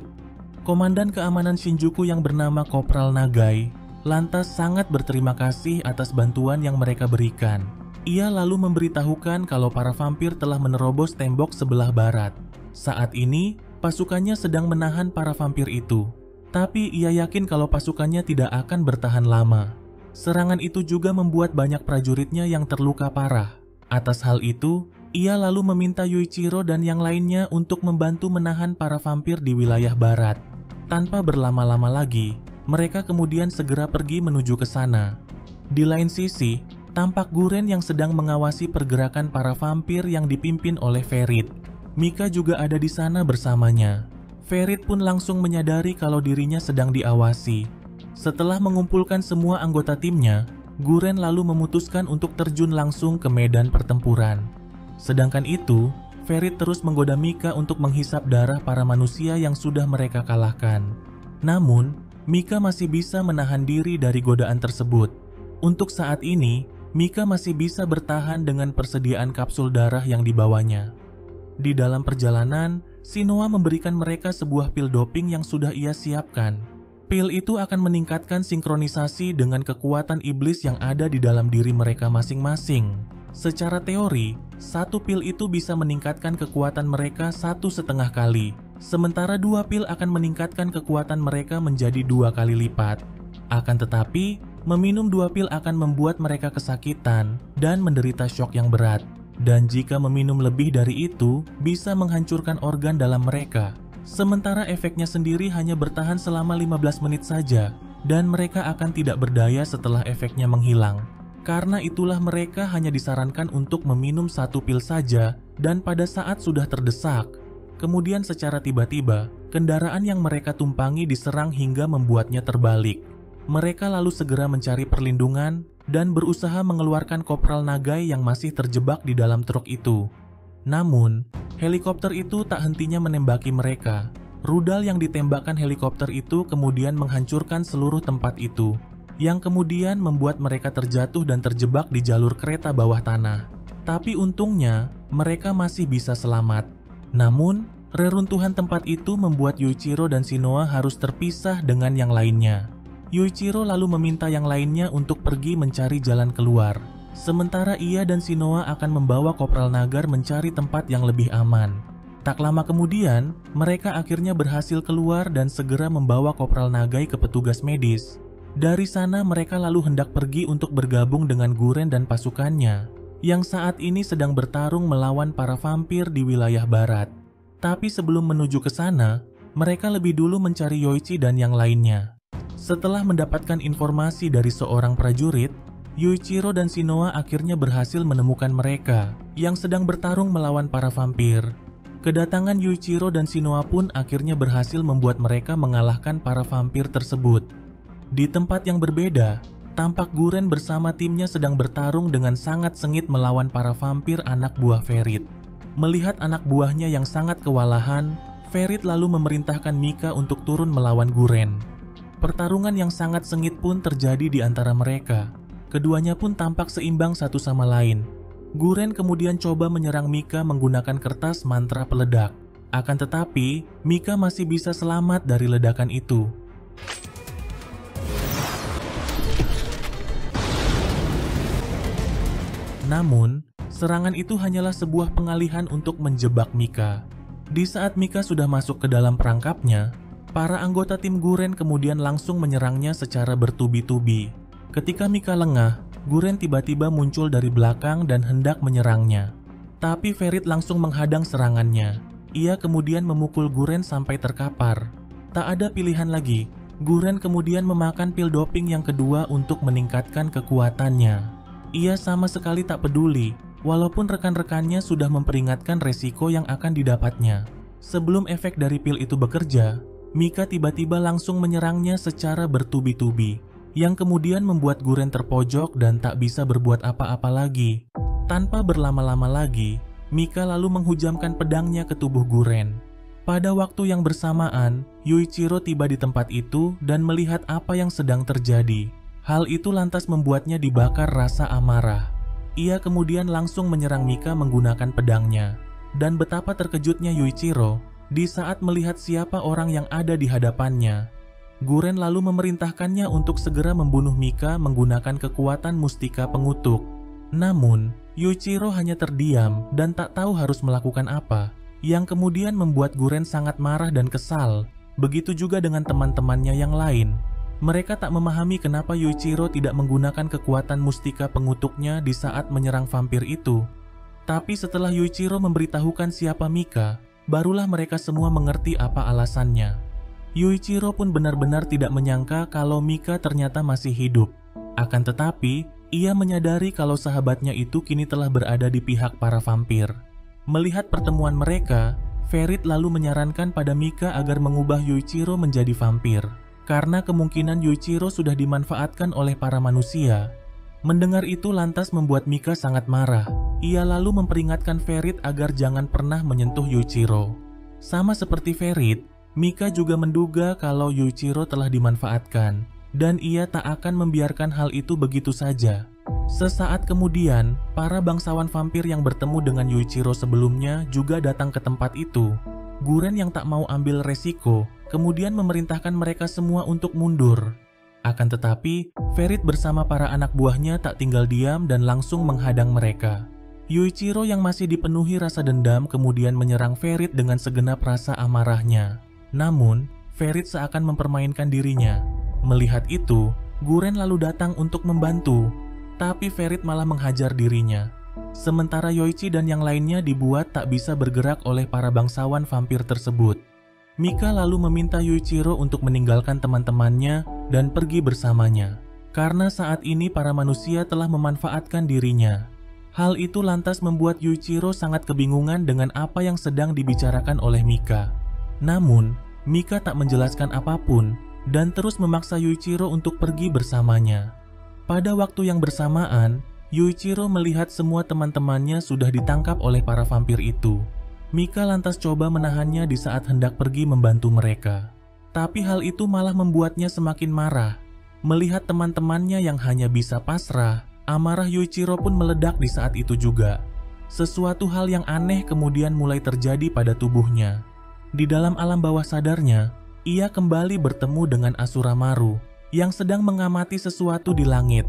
Komandan keamanan Shinjuku yang bernama Kopral Nagai lantas sangat berterima kasih atas bantuan yang mereka berikan. Ia lalu memberitahukan kalau para vampir telah menerobos tembok sebelah barat. Saat ini, pasukannya sedang menahan para vampir itu. Tapi ia yakin kalau pasukannya tidak akan bertahan lama. Serangan itu juga membuat banyak prajuritnya yang terluka parah. Atas hal itu, ia lalu meminta Yuichiro dan yang lainnya untuk membantu menahan para vampir di wilayah barat. Tanpa berlama-lama lagi, mereka kemudian segera pergi menuju ke sana. Di lain sisi, tampak Guren yang sedang mengawasi pergerakan para vampir yang dipimpin oleh Ferit. Mika juga ada di sana bersamanya. Ferit pun langsung menyadari kalau dirinya sedang diawasi. Setelah mengumpulkan semua anggota timnya, Guren lalu memutuskan untuk terjun langsung ke medan pertempuran. Sedangkan itu, Ferit terus menggoda Mika untuk menghisap darah para manusia yang sudah mereka kalahkan. Namun, Mika masih bisa menahan diri dari godaan tersebut. Untuk saat ini, Mika masih bisa bertahan dengan persediaan kapsul darah yang dibawanya. Di dalam perjalanan, Shinoa memberikan mereka sebuah pil doping yang sudah ia siapkan. Pil itu akan meningkatkan sinkronisasi dengan kekuatan iblis yang ada di dalam diri mereka masing-masing. Secara teori, satu pil itu bisa meningkatkan kekuatan mereka 1,5 kali, sementara 2 pil akan meningkatkan kekuatan mereka menjadi 2 kali lipat. Akan tetapi, meminum 2 pil akan membuat mereka kesakitan dan menderita syok yang berat. Dan jika meminum lebih dari itu, bisa menghancurkan organ dalam mereka. Sementara efeknya sendiri hanya bertahan selama 15 menit saja, dan mereka akan tidak berdaya setelah efeknya menghilang. Karena itulah mereka hanya disarankan untuk meminum 1 pil saja, dan pada saat sudah terdesak. Kemudian secara tiba-tiba, kendaraan yang mereka tumpangi diserang hingga membuatnya terbalik. Mereka lalu segera mencari perlindungan dan berusaha mengeluarkan Kopral Nagai yang masih terjebak di dalam truk itu. Namun, helikopter itu tak hentinya menembaki mereka. Rudal yang ditembakkan helikopter itu kemudian menghancurkan seluruh tempat itu, yang kemudian membuat mereka terjatuh dan terjebak di jalur kereta bawah tanah. Tapi untungnya, mereka masih bisa selamat. Namun, reruntuhan tempat itu membuat Yuichiro dan Shinoa harus terpisah dengan yang lainnya. Yuichiro lalu meminta yang lainnya untuk pergi mencari jalan keluar. Sementara ia dan Shinoa akan membawa Kopral Nagar mencari tempat yang lebih aman. Tak lama kemudian, mereka akhirnya berhasil keluar dan segera membawa Kopral Nagai ke petugas medis. Dari sana mereka lalu hendak pergi untuk bergabung dengan Guren dan pasukannya, yang saat ini sedang bertarung melawan para vampir di wilayah barat. Tapi sebelum menuju ke sana, mereka lebih dulu mencari Yoichi dan yang lainnya. Setelah mendapatkan informasi dari seorang prajurit, Yuichiro dan Shinoa akhirnya berhasil menemukan mereka yang sedang bertarung melawan para vampir. Kedatangan Yuichiro dan Shinoa pun akhirnya berhasil membuat mereka mengalahkan para vampir tersebut. Di tempat yang berbeda, tampak Guren bersama timnya sedang bertarung dengan sangat sengit melawan para vampir anak buah Ferit. Melihat anak buahnya yang sangat kewalahan, Ferit lalu memerintahkan Mika untuk turun melawan Guren. Pertarungan yang sangat sengit pun terjadi di antara mereka. Keduanya pun tampak seimbang satu sama lain. Guren kemudian coba menyerang Mika menggunakan kertas mantra peledak. Akan tetapi, Mika masih bisa selamat dari ledakan itu. Namun, serangan itu hanyalah sebuah pengalihan untuk menjebak Mika. Di saat Mika sudah masuk ke dalam perangkapnya, para anggota tim Guren kemudian langsung menyerangnya secara bertubi-tubi. Ketika Mika lengah, Guren tiba-tiba muncul dari belakang dan hendak menyerangnya. Tapi Ferit langsung menghadang serangannya. Ia kemudian memukul Guren sampai terkapar. Tak ada pilihan lagi, Guren kemudian memakan pil doping yang kedua untuk meningkatkan kekuatannya. Ia sama sekali tak peduli, walaupun rekan-rekannya sudah memperingatkan resiko yang akan didapatnya. Sebelum efek dari pil itu bekerja, Mika tiba-tiba langsung menyerangnya secara bertubi-tubi, yang kemudian membuat Guren terpojok dan tak bisa berbuat apa-apa lagi. Tanpa berlama-lama lagi, Mika lalu menghujamkan pedangnya ke tubuh Guren. Pada waktu yang bersamaan, Yuichiro tiba di tempat itu dan melihat apa yang sedang terjadi. Hal itu lantas membuatnya dibakar rasa amarah. Ia kemudian langsung menyerang Mika menggunakan pedangnya. Dan betapa terkejutnya Yuichiro di saat melihat siapa orang yang ada di hadapannya. Guren lalu memerintahkannya untuk segera membunuh Mika menggunakan kekuatan mustika pengutuk. Namun, Yuichiro hanya terdiam dan tak tahu harus melakukan apa, yang kemudian membuat Guren sangat marah dan kesal. Begitu juga dengan teman-temannya yang lain. Mereka tak memahami kenapa Yuichiro tidak menggunakan kekuatan mustika pengutuknya di saat menyerang vampir itu. Tapi setelah Yuichiro memberitahukan siapa Mika, barulah mereka semua mengerti apa alasannya. Yuichiro pun benar-benar tidak menyangka kalau Mika ternyata masih hidup. Akan tetapi, ia menyadari kalau sahabatnya itu kini telah berada di pihak para vampir. Melihat pertemuan mereka, Ferit lalu menyarankan pada Mika agar mengubah Yuichiro menjadi vampir, karena kemungkinan Yuichiro sudah dimanfaatkan oleh para manusia. Mendengar itu lantas membuat Mika sangat marah. Ia lalu memperingatkan Ferit agar jangan pernah menyentuh Yuichiro. Sama seperti Ferit, Mika juga menduga kalau Yuichiro telah dimanfaatkan, dan ia tak akan membiarkan hal itu begitu saja. Sesaat kemudian, para bangsawan vampir yang bertemu dengan Yuichiro sebelumnya juga datang ke tempat itu. Guren yang tak mau ambil resiko, kemudian memerintahkan mereka semua untuk mundur. Akan tetapi, Ferit bersama para anak buahnya tak tinggal diam dan langsung menghadang mereka. Yuichiro yang masih dipenuhi rasa dendam kemudian menyerang Ferit dengan segenap rasa amarahnya. Namun, Ferit seakan mempermainkan dirinya. Melihat itu, Guren lalu datang untuk membantu, tapi Ferit malah menghajar dirinya. Sementara Yoichi dan yang lainnya dibuat tak bisa bergerak oleh para bangsawan vampir tersebut. Mika lalu meminta Yuichiro untuk meninggalkan teman-temannya dan pergi bersamanya, karena saat ini para manusia telah memanfaatkan dirinya. Hal itu lantas membuat Yuichiro sangat kebingungan dengan apa yang sedang dibicarakan oleh Mika. Namun, Mika tak menjelaskan apapun dan terus memaksa Yuichiro untuk pergi bersamanya. Pada waktu yang bersamaan, Yuichiro melihat semua teman-temannya sudah ditangkap oleh para vampir itu. Mika lantas coba menahannya di saat hendak pergi membantu mereka. Tapi hal itu malah membuatnya semakin marah. Melihat teman-temannya yang hanya bisa pasrah, amarah Yuichiro pun meledak di saat itu juga. Sesuatu hal yang aneh kemudian mulai terjadi pada tubuhnya. Di dalam alam bawah sadarnya, ia kembali bertemu dengan Asura Maru yang sedang mengamati sesuatu di langit.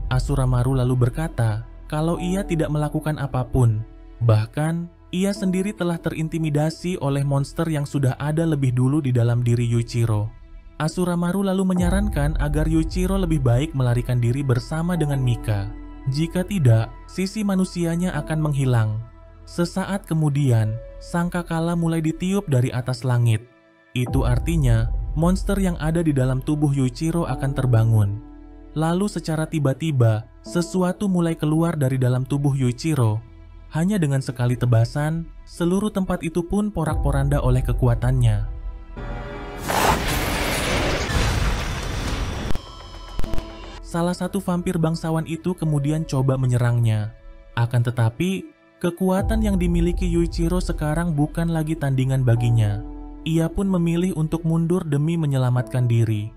Asura Maru lalu berkata kalau ia tidak melakukan apapun. Bahkan, ia sendiri telah terintimidasi oleh monster yang sudah ada lebih dulu di dalam diri Yuichiro. Asura Maru lalu menyarankan agar Yuichiro lebih baik melarikan diri bersama dengan Mika. Jika tidak, sisi manusianya akan menghilang. Sesaat kemudian, sangkakala mulai ditiup dari atas langit. Itu artinya monster yang ada di dalam tubuh Yuichiro akan terbangun. Lalu secara tiba-tiba, sesuatu mulai keluar dari dalam tubuh Yuichiro. Hanya dengan sekali tebasan, seluruh tempat itu pun porak-poranda oleh kekuatannya. Salah satu vampir bangsawan itu kemudian coba menyerangnya. Akan tetapi, kekuatan yang dimiliki Yuichiro sekarang bukan lagi tandingan baginya. Ia pun memilih untuk mundur demi menyelamatkan diri.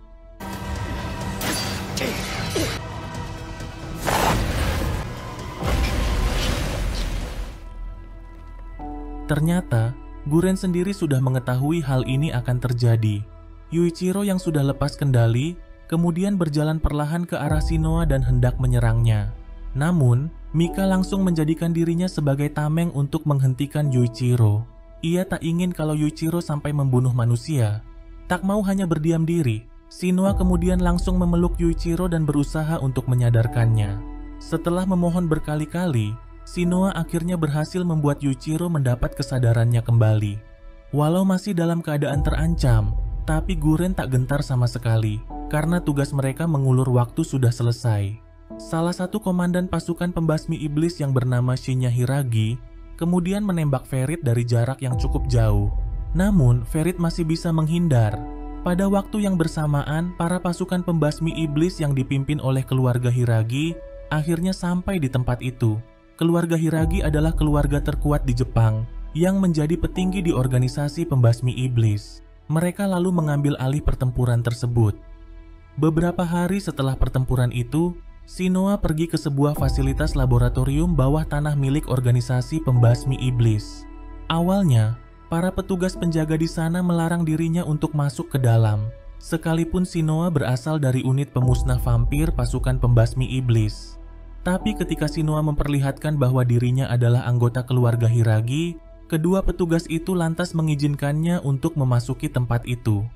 Ternyata, Guren sendiri sudah mengetahui hal ini akan terjadi. Yuichiro yang sudah lepas kendali, kemudian berjalan perlahan ke arah Shinoa dan hendak menyerangnya. Namun, Mika langsung menjadikan dirinya sebagai tameng untuk menghentikan Yuichiro. Ia tak ingin kalau Yuichiro sampai membunuh manusia. Tak mau hanya berdiam diri, Shinoa kemudian langsung memeluk Yuichiro dan berusaha untuk menyadarkannya. Setelah memohon berkali-kali, Shinoa akhirnya berhasil membuat Yuichiro mendapat kesadarannya kembali. Walau masih dalam keadaan terancam, tapi Guren tak gentar sama sekali, karena tugas mereka mengulur waktu sudah selesai. Salah satu komandan pasukan pembasmi iblis yang bernama Shinya Hiragi, kemudian menembak Ferit dari jarak yang cukup jauh. Namun, Ferit masih bisa menghindar. Pada waktu yang bersamaan, para pasukan pembasmi iblis yang dipimpin oleh keluarga Hiragi akhirnya sampai di tempat itu. Keluarga Hiragi adalah keluarga terkuat di Jepang yang menjadi petinggi di organisasi pembasmi iblis. Mereka lalu mengambil alih pertempuran tersebut. Beberapa hari setelah pertempuran itu, Shinoa pergi ke sebuah fasilitas laboratorium bawah tanah milik organisasi pembasmi iblis. Awalnya, para petugas penjaga di sana melarang dirinya untuk masuk ke dalam, sekalipun Shinoa berasal dari unit pemusnah vampir pasukan pembasmi iblis. Tapi ketika Shinoa memperlihatkan bahwa dirinya adalah anggota keluarga Hiragi, kedua petugas itu lantas mengizinkannya untuk memasuki tempat itu.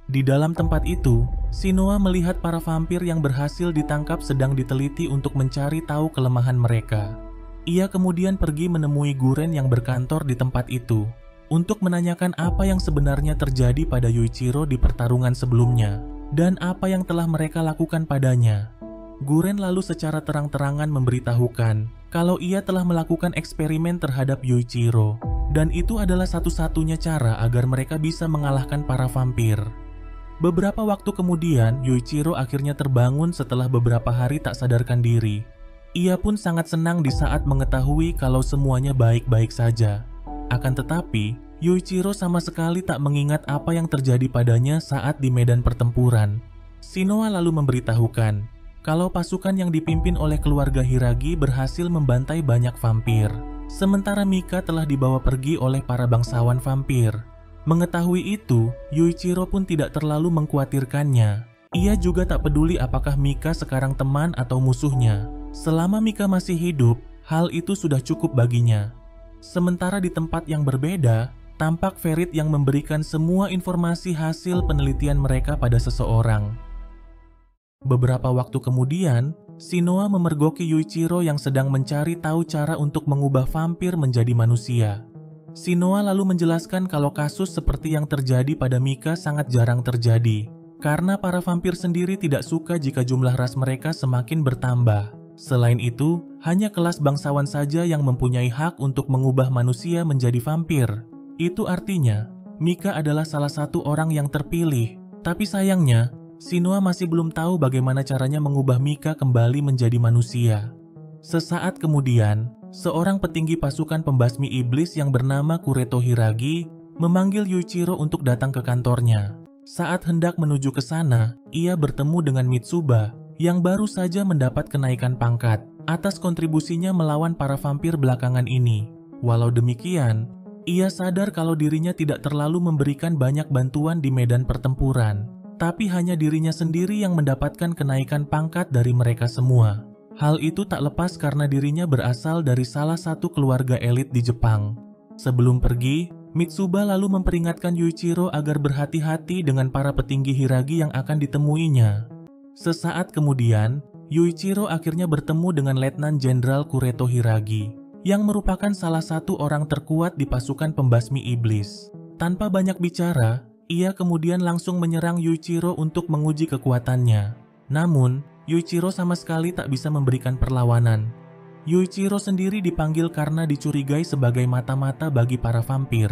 Di dalam tempat itu, Shinoa melihat para vampir yang berhasil ditangkap sedang diteliti untuk mencari tahu kelemahan mereka. Ia kemudian pergi menemui Guren yang berkantor di tempat itu untuk menanyakan apa yang sebenarnya terjadi pada Yuichiro di pertarungan sebelumnya dan apa yang telah mereka lakukan padanya. Guren lalu secara terang-terangan memberitahukan kalau ia telah melakukan eksperimen terhadap Yuichiro, dan itu adalah satu-satunya cara agar mereka bisa mengalahkan para vampir. Beberapa waktu kemudian, Yuichiro akhirnya terbangun setelah beberapa hari tak sadarkan diri. Ia pun sangat senang di saat mengetahui kalau semuanya baik-baik saja. Akan tetapi, Yuichiro sama sekali tak mengingat apa yang terjadi padanya saat di medan pertempuran. Shinoa lalu memberitahukan kalau pasukan yang dipimpin oleh keluarga Hiragi berhasil membantai banyak vampir, sementara Mika telah dibawa pergi oleh para bangsawan vampir. Mengetahui itu, Yuichiro pun tidak terlalu mengkhawatirkannya. Ia juga tak peduli apakah Mika sekarang teman atau musuhnya. Selama Mika masih hidup, hal itu sudah cukup baginya. Sementara di tempat yang berbeda, tampak Ferit yang memberikan semua informasi hasil penelitian mereka pada seseorang. Beberapa waktu kemudian, Shinoa memergoki Yuichiro yang sedang mencari tahu cara untuk mengubah vampir menjadi manusia. Shinoa lalu menjelaskan kalau kasus seperti yang terjadi pada Mika sangat jarang terjadi, karena para vampir sendiri tidak suka jika jumlah ras mereka semakin bertambah. Selain itu, hanya kelas bangsawan saja yang mempunyai hak untuk mengubah manusia menjadi vampir. Itu artinya, Mika adalah salah satu orang yang terpilih, tapi sayangnya, Shinoa masih belum tahu bagaimana caranya mengubah Mika kembali menjadi manusia. Sesaat kemudian, seorang petinggi pasukan pembasmi iblis yang bernama Kureto Hiragi memanggil Yuichiro untuk datang ke kantornya. Saat hendak menuju ke sana, ia bertemu dengan Mitsuba yang baru saja mendapat kenaikan pangkat atas kontribusinya melawan para vampir belakangan ini. Walau demikian, ia sadar kalau dirinya tidak terlalu memberikan banyak bantuan di medan pertempuran, tapi hanya dirinya sendiri yang mendapatkan kenaikan pangkat dari mereka semua. Hal itu tak lepas karena dirinya berasal dari salah satu keluarga elit di Jepang. Sebelum pergi, Mitsuba lalu memperingatkan Yuichiro agar berhati-hati dengan para petinggi Hiragi yang akan ditemuinya. Sesaat kemudian, Yuichiro akhirnya bertemu dengan Letnan Jenderal Kureto Hiragi, yang merupakan salah satu orang terkuat di pasukan pembasmi iblis. Tanpa banyak bicara, Ia kemudian langsung menyerang Yuichiro untuk menguji kekuatannya. Namun, Yuichiro sama sekali tak bisa memberikan perlawanan. Yuichiro sendiri dipanggil karena dicurigai sebagai mata-mata bagi para vampir.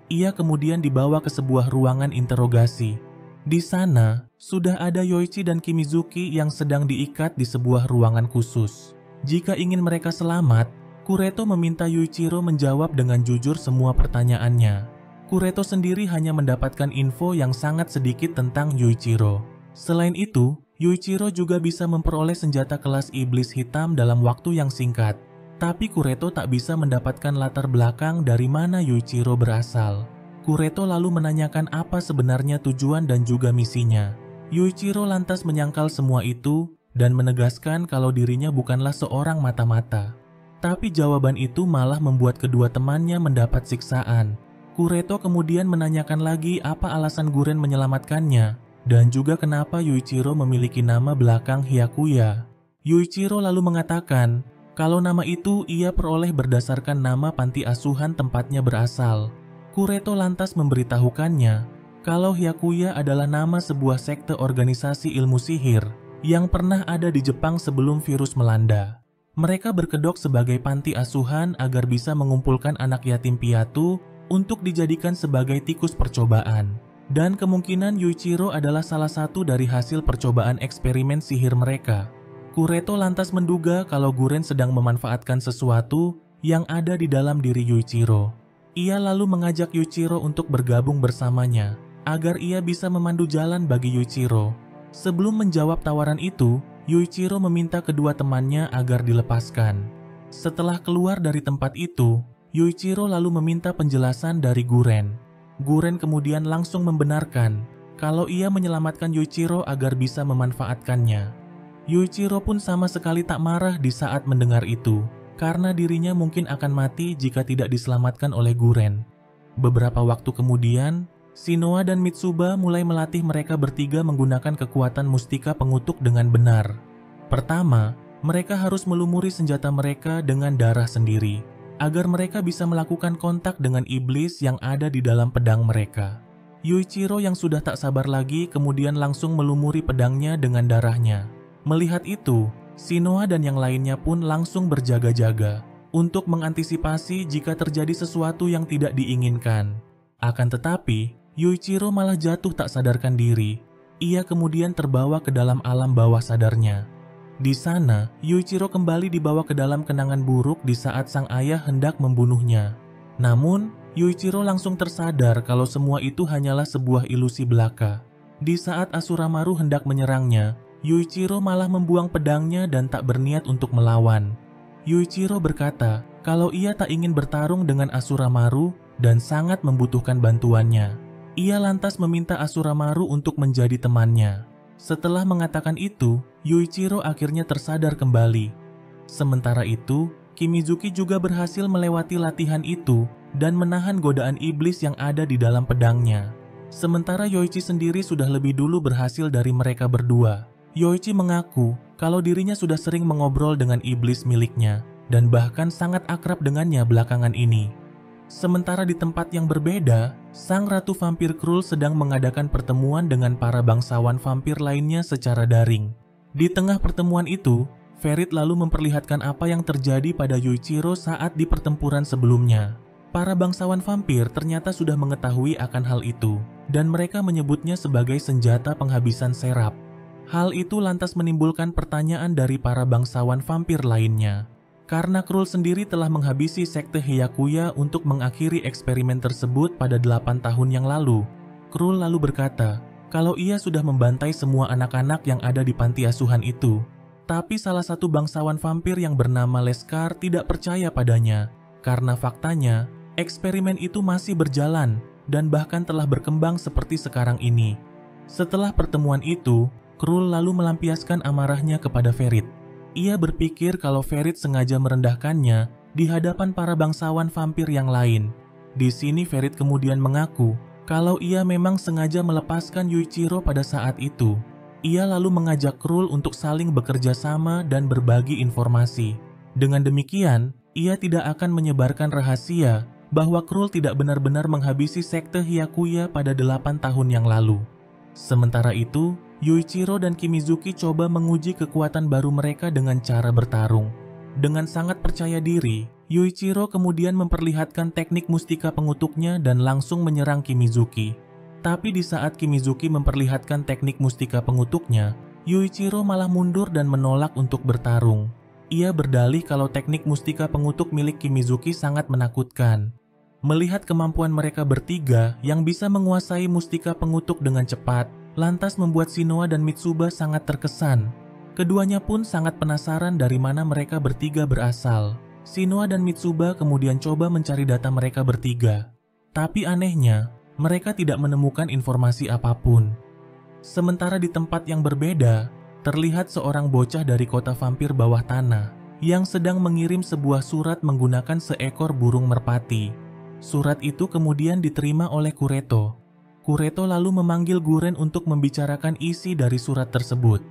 Ia kemudian dibawa ke sebuah ruangan interogasi. Di sana, sudah ada Yoichi dan Kimizuki yang sedang diikat di sebuah ruangan khusus. Jika ingin mereka selamat, Kureto meminta Yuichiro menjawab dengan jujur semua pertanyaannya. Kureto sendiri hanya mendapatkan info yang sangat sedikit tentang Yuichiro. Selain itu, Yuichiro juga bisa memperoleh senjata kelas iblis hitam dalam waktu yang singkat. Tapi Kureto tak bisa mendapatkan latar belakang dari mana Yuichiro berasal. Kureto lalu menanyakan apa sebenarnya tujuan dan juga misinya. Yuichiro lantas menyangkal semua itu dan menegaskan kalau dirinya bukanlah seorang mata-mata. Tapi jawaban itu malah membuat kedua temannya mendapat siksaan. Kureto kemudian menanyakan lagi apa alasan Guren menyelamatkannya dan juga kenapa Yuichiro memiliki nama belakang Hyakuya. Yuichiro lalu mengatakan kalau nama itu ia peroleh berdasarkan nama panti asuhan tempatnya berasal. Kureto lantas memberitahukannya kalau Hyakuya adalah nama sebuah sekte organisasi ilmu sihir yang pernah ada di Jepang sebelum virus melanda. Mereka berkedok sebagai panti asuhan agar bisa mengumpulkan anak yatim piatu untuk dijadikan sebagai tikus percobaan. Dan kemungkinan Yuichiro adalah salah satu dari hasil percobaan eksperimen sihir mereka. Kureto lantas menduga kalau Guren sedang memanfaatkan sesuatu yang ada di dalam diri Yuichiro. Ia lalu mengajak Yuichiro untuk bergabung bersamanya, agar ia bisa memandu jalan bagi Yuichiro. Sebelum menjawab tawaran itu, Yuichiro meminta kedua temannya agar dilepaskan. Setelah keluar dari tempat itu, Yuichiro lalu meminta penjelasan dari Guren. Guren kemudian langsung membenarkan kalau ia menyelamatkan Yuichiro agar bisa memanfaatkannya. Yuichiro pun sama sekali tak marah di saat mendengar itu, karena dirinya mungkin akan mati jika tidak diselamatkan oleh Guren. Beberapa waktu kemudian, Shinoa dan Mitsuba mulai melatih mereka bertiga menggunakan kekuatan mustika pengutuk dengan benar. Pertama, mereka harus melumuri senjata mereka dengan darah sendiri, agar mereka bisa melakukan kontak dengan iblis yang ada di dalam pedang mereka. Yuichiro yang sudah tak sabar lagi kemudian langsung melumuri pedangnya dengan darahnya. Melihat itu, Shinoa dan yang lainnya pun langsung berjaga-jaga untuk mengantisipasi jika terjadi sesuatu yang tidak diinginkan. Akan tetapi, Yuichiro malah jatuh tak sadarkan diri. Ia kemudian terbawa ke dalam alam bawah sadarnya. Di sana, Yuichiro kembali dibawa ke dalam kenangan buruk di saat sang ayah hendak membunuhnya. Namun, Yuichiro langsung tersadar kalau semua itu hanyalah sebuah ilusi belaka. Di saat Asura Maru hendak menyerangnya, Yuichiro malah membuang pedangnya dan tak berniat untuk melawan. Yuichiro berkata kalau ia tak ingin bertarung dengan Asura Maru dan sangat membutuhkan bantuannya. Ia lantas meminta Asura Maru untuk menjadi temannya. Setelah mengatakan itu, Yuichiro akhirnya tersadar kembali. Sementara itu, Kimizuki juga berhasil melewati latihan itu dan menahan godaan iblis yang ada di dalam pedangnya. Sementara Yoichi sendiri sudah lebih dulu berhasil dari mereka berdua. Yoichi mengaku kalau dirinya sudah sering mengobrol dengan iblis miliknya dan bahkan sangat akrab dengannya belakangan ini. Sementara di tempat yang berbeda, sang Ratu Vampir Krul sedang mengadakan pertemuan dengan para bangsawan vampir lainnya secara daring. Di tengah pertemuan itu, Ferit lalu memperlihatkan apa yang terjadi pada Yuichiro saat di pertempuran sebelumnya. Para bangsawan vampir ternyata sudah mengetahui akan hal itu, dan mereka menyebutnya sebagai senjata penghabisan serap. Hal itu lantas menimbulkan pertanyaan dari para bangsawan vampir lainnya. Karena Krul sendiri telah menghabisi sekte Hyakuya untuk mengakhiri eksperimen tersebut pada 8 tahun yang lalu. Krul lalu berkata kalau ia sudah membantai semua anak-anak yang ada di panti asuhan itu. Tapi salah satu bangsawan vampir yang bernama Leskar tidak percaya padanya, karena faktanya eksperimen itu masih berjalan dan bahkan telah berkembang seperti sekarang ini. Setelah pertemuan itu, Krul lalu melampiaskan amarahnya kepada Ferit. Ia berpikir kalau Ferit sengaja merendahkannya di hadapan para bangsawan vampir yang lain. Di sini Ferit kemudian mengaku kalau ia memang sengaja melepaskan Yuichiro pada saat itu. Ia lalu mengajak Krul untuk saling bekerja sama dan berbagi informasi. Dengan demikian, ia tidak akan menyebarkan rahasia bahwa Krul tidak benar-benar menghabisi sekte Hyakuya pada 8 tahun yang lalu. Sementara itu, Yuichiro dan Kimizuki coba menguji kekuatan baru mereka dengan cara bertarung. Dengan sangat percaya diri, Yuichiro kemudian memperlihatkan teknik mustika pengutuknya dan langsung menyerang Kimizuki. Tapi di saat Kimizuki memperlihatkan teknik mustika pengutuknya, Yuichiro malah mundur dan menolak untuk bertarung. Ia berdalih kalau teknik mustika pengutuk milik Kimizuki sangat menakutkan. Melihat kemampuan mereka bertiga yang bisa menguasai mustika pengutuk dengan cepat, lantas membuat Shinoa dan Mitsuba sangat terkesan. Keduanya pun sangat penasaran dari mana mereka bertiga berasal. Shinoa dan Mitsuba kemudian coba mencari data mereka bertiga. Tapi anehnya, mereka tidak menemukan informasi apapun. Sementara di tempat yang berbeda, terlihat seorang bocah dari kota vampir bawah tanah yang sedang mengirim sebuah surat menggunakan seekor burung merpati. Surat itu kemudian diterima oleh Kureto. Kureto lalu memanggil Guren untuk membicarakan isi dari surat tersebut.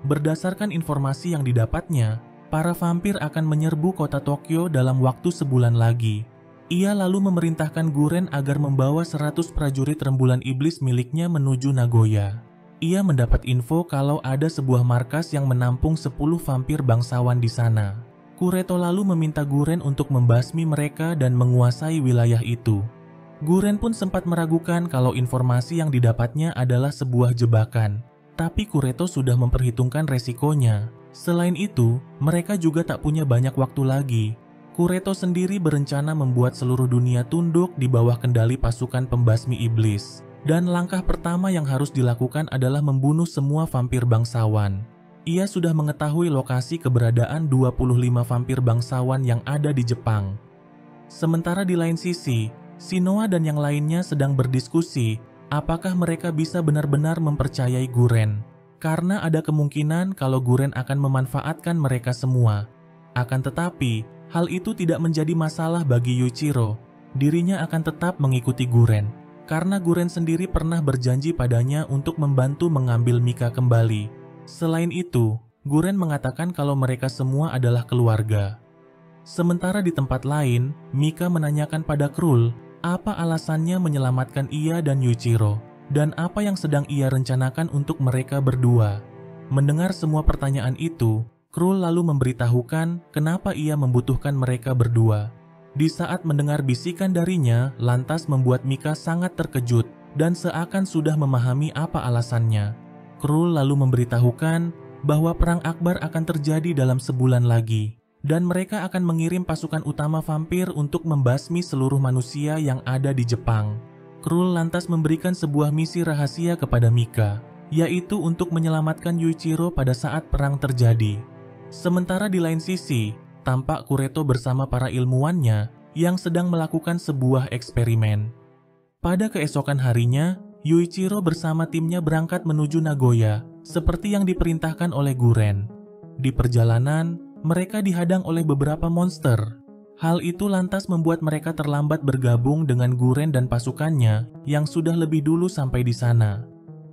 Berdasarkan informasi yang didapatnya, para vampir akan menyerbu kota Tokyo dalam waktu sebulan lagi. Ia lalu memerintahkan Guren agar membawa 100 prajurit rembulan iblis miliknya menuju Nagoya. Ia mendapat info kalau ada sebuah markas yang menampung 10 vampir bangsawan di sana. Kureto lalu meminta Guren untuk membasmi mereka dan menguasai wilayah itu. Guren pun sempat meragukan kalau informasi yang didapatnya adalah sebuah jebakan. Tapi Kureto sudah memperhitungkan resikonya. Selain itu, mereka juga tak punya banyak waktu lagi. Kureto sendiri berencana membuat seluruh dunia tunduk di bawah kendali pasukan pembasmi iblis. Dan langkah pertama yang harus dilakukan adalah membunuh semua vampir bangsawan. Ia sudah mengetahui lokasi keberadaan 25 vampir bangsawan yang ada di Jepang. Sementara di lain sisi, Shinoa dan yang lainnya sedang berdiskusi apakah mereka bisa benar-benar mempercayai Guren. Karena ada kemungkinan kalau Guren akan memanfaatkan mereka semua. Akan tetapi, hal itu tidak menjadi masalah bagi Yuichiro. Dirinya akan tetap mengikuti Guren. Karena Guren sendiri pernah berjanji padanya untuk membantu mengambil Mika kembali. Selain itu, Guren mengatakan kalau mereka semua adalah keluarga. Sementara di tempat lain, Mika menanyakan pada Krul apa alasannya menyelamatkan ia dan Yuichiro, dan apa yang sedang ia rencanakan untuk mereka berdua. Mendengar semua pertanyaan itu, Krul lalu memberitahukan kenapa ia membutuhkan mereka berdua. Di saat mendengar bisikan darinya, lantas membuat Mika sangat terkejut dan seakan sudah memahami apa alasannya. Krul lalu memberitahukan bahwa perang akbar akan terjadi dalam sebulan lagi, dan mereka akan mengirim pasukan utama vampir untuk membasmi seluruh manusia yang ada di Jepang. Krul lantas memberikan sebuah misi rahasia kepada Mika, yaitu untuk menyelamatkan Yuichiro pada saat perang terjadi. Sementara di lain sisi, tampak Kureto bersama para ilmuwannya yang sedang melakukan sebuah eksperimen. Pada keesokan harinya, Yuichiro bersama timnya berangkat menuju Nagoya, seperti yang diperintahkan oleh Guren. Di perjalanan, mereka dihadang oleh beberapa monster. Hal itu lantas membuat mereka terlambat bergabung dengan Guren dan pasukannya yang sudah lebih dulu sampai di sana.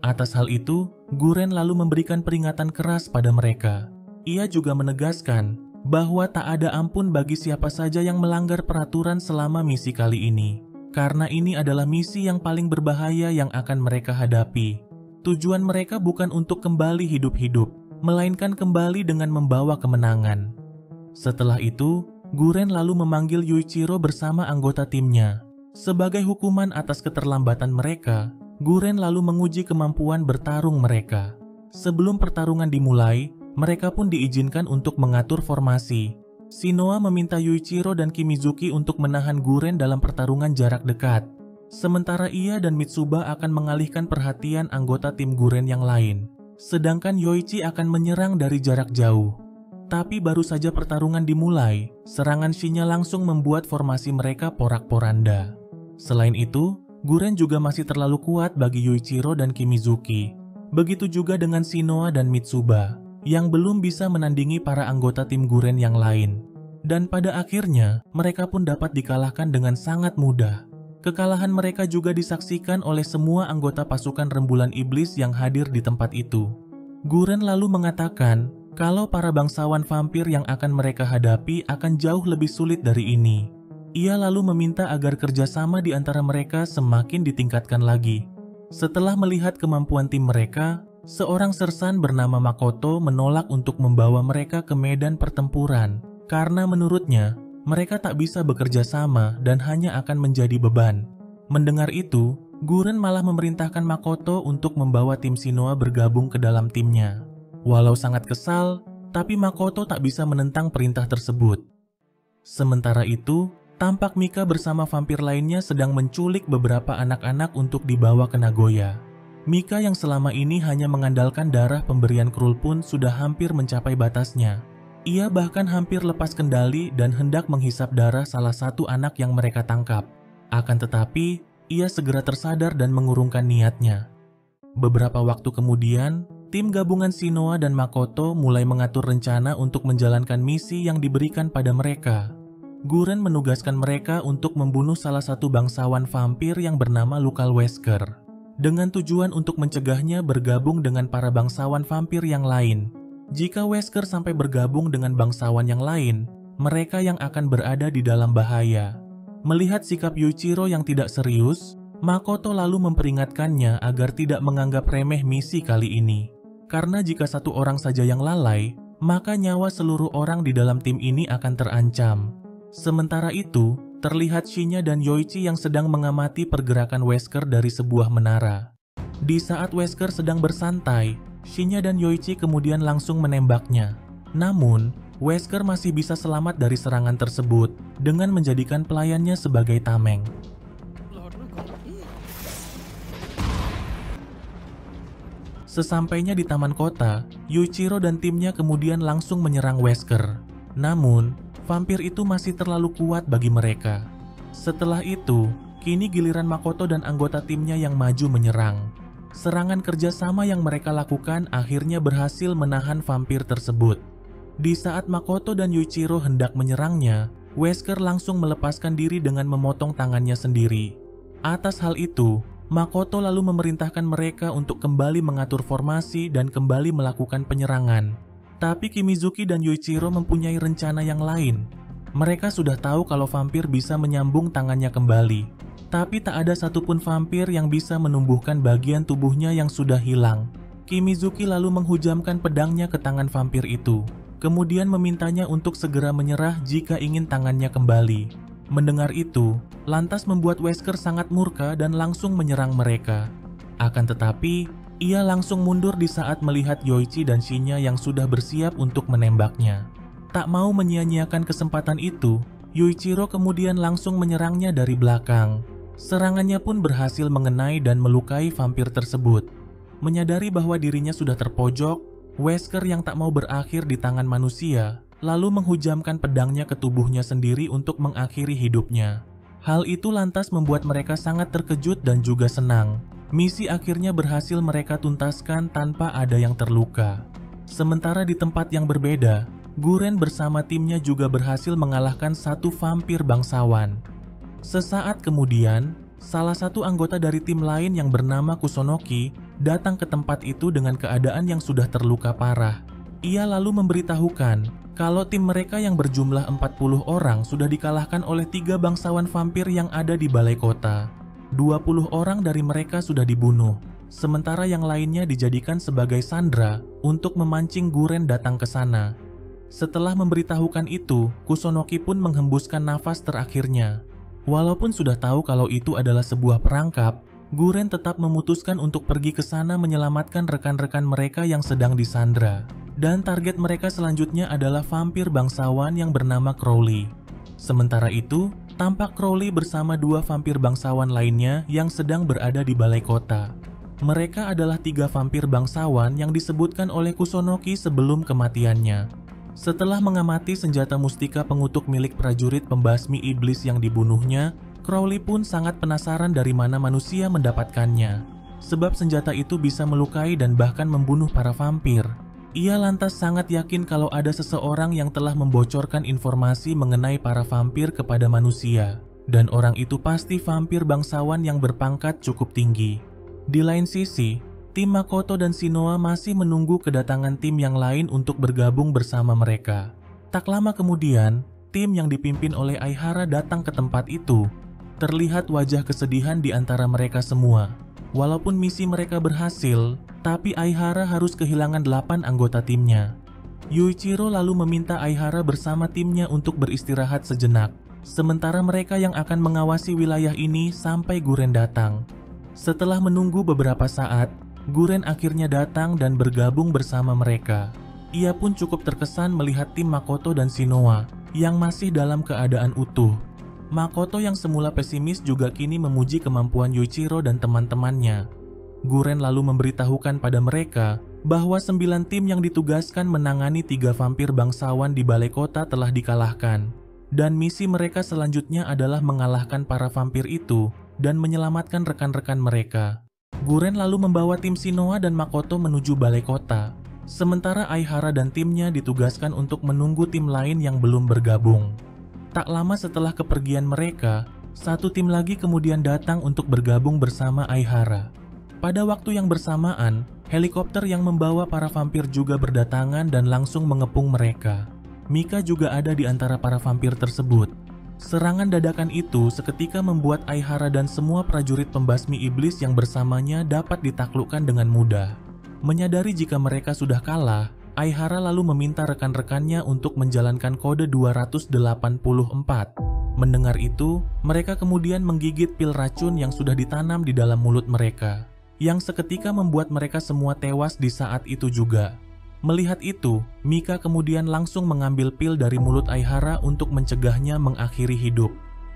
Atas hal itu, Guren lalu memberikan peringatan keras pada mereka. Ia juga menegaskan bahwa tak ada ampun bagi siapa saja yang melanggar peraturan selama misi kali ini. Karena ini adalah misi yang paling berbahaya yang akan mereka hadapi. Tujuan mereka bukan untuk kembali hidup-hidup, melainkan kembali dengan membawa kemenangan. Setelah itu, Guren lalu memanggil Yuichiro bersama anggota timnya. Sebagai hukuman atas keterlambatan mereka, Guren lalu menguji kemampuan bertarung mereka. Sebelum pertarungan dimulai, mereka pun diizinkan untuk mengatur formasi. Shinoa meminta Yuichiro dan Kimizuki untuk menahan Guren dalam pertarungan jarak dekat. Sementara ia dan Mitsuba akan mengalihkan perhatian anggota tim Guren yang lain. Sedangkan Yoichi akan menyerang dari jarak jauh. Tapi baru saja pertarungan dimulai, serangan Shinya langsung membuat formasi mereka porak-poranda. Selain itu, Guren juga masih terlalu kuat bagi Yuichiro dan Kimizuki. Begitu juga dengan Shinoa dan Mitsuba, yang belum bisa menandingi para anggota tim Guren yang lain. Dan pada akhirnya, mereka pun dapat dikalahkan dengan sangat mudah. Kekalahan mereka juga disaksikan oleh semua anggota pasukan rembulan iblis yang hadir di tempat itu. Guren lalu mengatakan kalau para bangsawan vampir yang akan mereka hadapi akan jauh lebih sulit dari ini. Ia lalu meminta agar kerjasama di antara mereka semakin ditingkatkan lagi. Setelah melihat kemampuan tim mereka, seorang sersan bernama Makoto menolak untuk membawa mereka ke medan pertempuran karena menurutnya mereka tak bisa bekerja sama dan hanya akan menjadi beban. Mendengar itu, Guren malah memerintahkan Makoto untuk membawa tim Shinoa bergabung ke dalam timnya. Walau sangat kesal, tapi Makoto tak bisa menentang perintah tersebut. Sementara itu, tampak Mika bersama vampir lainnya sedang menculik beberapa anak-anak untuk dibawa ke Nagoya. Mika yang selama ini hanya mengandalkan darah pemberian Krul pun sudah hampir mencapai batasnya. Ia bahkan hampir lepas kendali dan hendak menghisap darah salah satu anak yang mereka tangkap. Akan tetapi, ia segera tersadar dan mengurungkan niatnya. Beberapa waktu kemudian, tim gabungan Shinoa dan Makoto mulai mengatur rencana untuk menjalankan misi yang diberikan pada mereka. Guren menugaskan mereka untuk membunuh salah satu bangsawan vampir yang bernama Lukal Wesker, dengan tujuan untuk mencegahnya bergabung dengan para bangsawan vampir yang lain. Jika Wesker sampai bergabung dengan bangsawan yang lain, mereka yang akan berada di dalam bahaya. Melihat sikap Yuichiro yang tidak serius, Makoto lalu memperingatkannya agar tidak menganggap remeh misi kali ini. Karena jika satu orang saja yang lalai, maka nyawa seluruh orang di dalam tim ini akan terancam. Sementara itu, terlihat Shinya dan Yoichi yang sedang mengamati pergerakan Wesker dari sebuah menara. Di saat Wesker sedang bersantai, Shinya dan Yoichi kemudian langsung menembaknya. Namun, Wesker masih bisa selamat dari serangan tersebut dengan menjadikan pelayannya sebagai tameng. Sesampainya di taman kota, Yuichiro dan timnya kemudian langsung menyerang Wesker. Namun, vampir itu masih terlalu kuat bagi mereka. Setelah itu, kini giliran Makoto dan anggota timnya yang maju menyerang. Serangan kerjasama yang mereka lakukan akhirnya berhasil menahan vampir tersebut. Di saat Makoto dan Yuichiro hendak menyerangnya, Wesker langsung melepaskan diri dengan memotong tangannya sendiri. Atas hal itu, Makoto lalu memerintahkan mereka untuk kembali mengatur formasi dan kembali melakukan penyerangan. Tapi Kimizuki dan Yuichiro mempunyai rencana yang lain. Mereka sudah tahu kalau vampir bisa menyambung tangannya kembali. Tapi tak ada satupun vampir yang bisa menumbuhkan bagian tubuhnya yang sudah hilang. Kimizuki lalu menghujamkan pedangnya ke tangan vampir itu. Kemudian memintanya untuk segera menyerah jika ingin tangannya kembali. Mendengar itu, lantas membuat Wesker sangat murka dan langsung menyerang mereka. Akan tetapi, ia langsung mundur di saat melihat Yoichi dan Shinya yang sudah bersiap untuk menembaknya. Tak mau menyia-nyiakan kesempatan itu, Yuichiro kemudian langsung menyerangnya dari belakang. Serangannya pun berhasil mengenai dan melukai vampir tersebut. Menyadari bahwa dirinya sudah terpojok, Wesker yang tak mau berakhir di tangan manusia, lalu menghujamkan pedangnya ke tubuhnya sendiri untuk mengakhiri hidupnya. Hal itu lantas membuat mereka sangat terkejut dan juga senang. Misi akhirnya berhasil mereka tuntaskan tanpa ada yang terluka. Sementara di tempat yang berbeda, Guren bersama timnya juga berhasil mengalahkan satu vampir bangsawan. Sesaat kemudian, salah satu anggota dari tim lain yang bernama Kusonoki datang ke tempat itu dengan keadaan yang sudah terluka parah. Ia lalu memberitahukan kalau tim mereka yang berjumlah 40 orang sudah dikalahkan oleh 3 bangsawan vampir yang ada di balai kota. 20 orang dari mereka sudah dibunuh, sementara yang lainnya dijadikan sebagai sandera untuk memancing Guren datang ke sana. Setelah memberitahukan itu, Kusonoki pun menghembuskan nafas terakhirnya. Walaupun sudah tahu kalau itu adalah sebuah perangkap, Guren tetap memutuskan untuk pergi ke sana menyelamatkan rekan-rekan mereka yang sedang disandra. Dan target mereka selanjutnya adalah vampir bangsawan yang bernama Crowley. Sementara itu, tampak Crowley bersama 2 vampir bangsawan lainnya yang sedang berada di balai kota. Mereka adalah 3 vampir bangsawan yang disebutkan oleh Kusonoki sebelum kematiannya. Setelah mengamati senjata mustika pengutuk milik prajurit pembasmi iblis yang dibunuhnya, Crowley pun sangat penasaran dari mana manusia mendapatkannya. Sebab senjata itu bisa melukai dan bahkan membunuh para vampir. Ia lantas sangat yakin kalau ada seseorang yang telah membocorkan informasi mengenai para vampir kepada manusia. Dan orang itu pasti vampir bangsawan yang berpangkat cukup tinggi. Di lain sisi, tim Makoto dan Shinoa masih menunggu kedatangan tim yang lain untuk bergabung bersama mereka. Tak lama kemudian, tim yang dipimpin oleh Aihara datang ke tempat itu. Terlihat wajah kesedihan di antara mereka semua. Walaupun misi mereka berhasil, tapi Aihara harus kehilangan 8 anggota timnya. Yuichiro lalu meminta Aihara bersama timnya untuk beristirahat sejenak, sementara mereka yang akan mengawasi wilayah ini sampai Guren datang. Setelah menunggu beberapa saat, Guren akhirnya datang dan bergabung bersama mereka. Ia pun cukup terkesan melihat tim Makoto dan Shinoa yang masih dalam keadaan utuh. Makoto yang semula pesimis juga kini memuji kemampuan Yuichiro dan teman-temannya. Guren lalu memberitahukan pada mereka bahwa 9 tim yang ditugaskan menangani 3 vampir bangsawan di balai kota telah dikalahkan. Dan misi mereka selanjutnya adalah mengalahkan para vampir itu dan menyelamatkan rekan-rekan mereka. Guren lalu membawa tim Shinoa dan Makoto menuju balai kota. Sementara Aihara dan timnya ditugaskan untuk menunggu tim lain yang belum bergabung. Tak lama setelah kepergian mereka, satu tim lagi kemudian datang untuk bergabung bersama Aihara. Pada waktu yang bersamaan, helikopter yang membawa para vampir juga berdatangan dan langsung mengepung mereka. Mika juga ada di antara para vampir tersebut. Serangan dadakan itu seketika membuat Aihara dan semua prajurit pembasmi iblis yang bersamanya dapat ditaklukkan dengan mudah. Menyadari jika mereka sudah kalah, Aihara lalu meminta rekan-rekannya untuk menjalankan kode 284. Mendengar itu, mereka kemudian menggigit pil racun yang sudah ditanam di dalam mulut mereka, yang seketika membuat mereka semua tewas di saat itu juga. Melihat itu, Mika kemudian langsung mengambil pil dari mulut Aihara untuk mencegahnya mengakhiri hidup.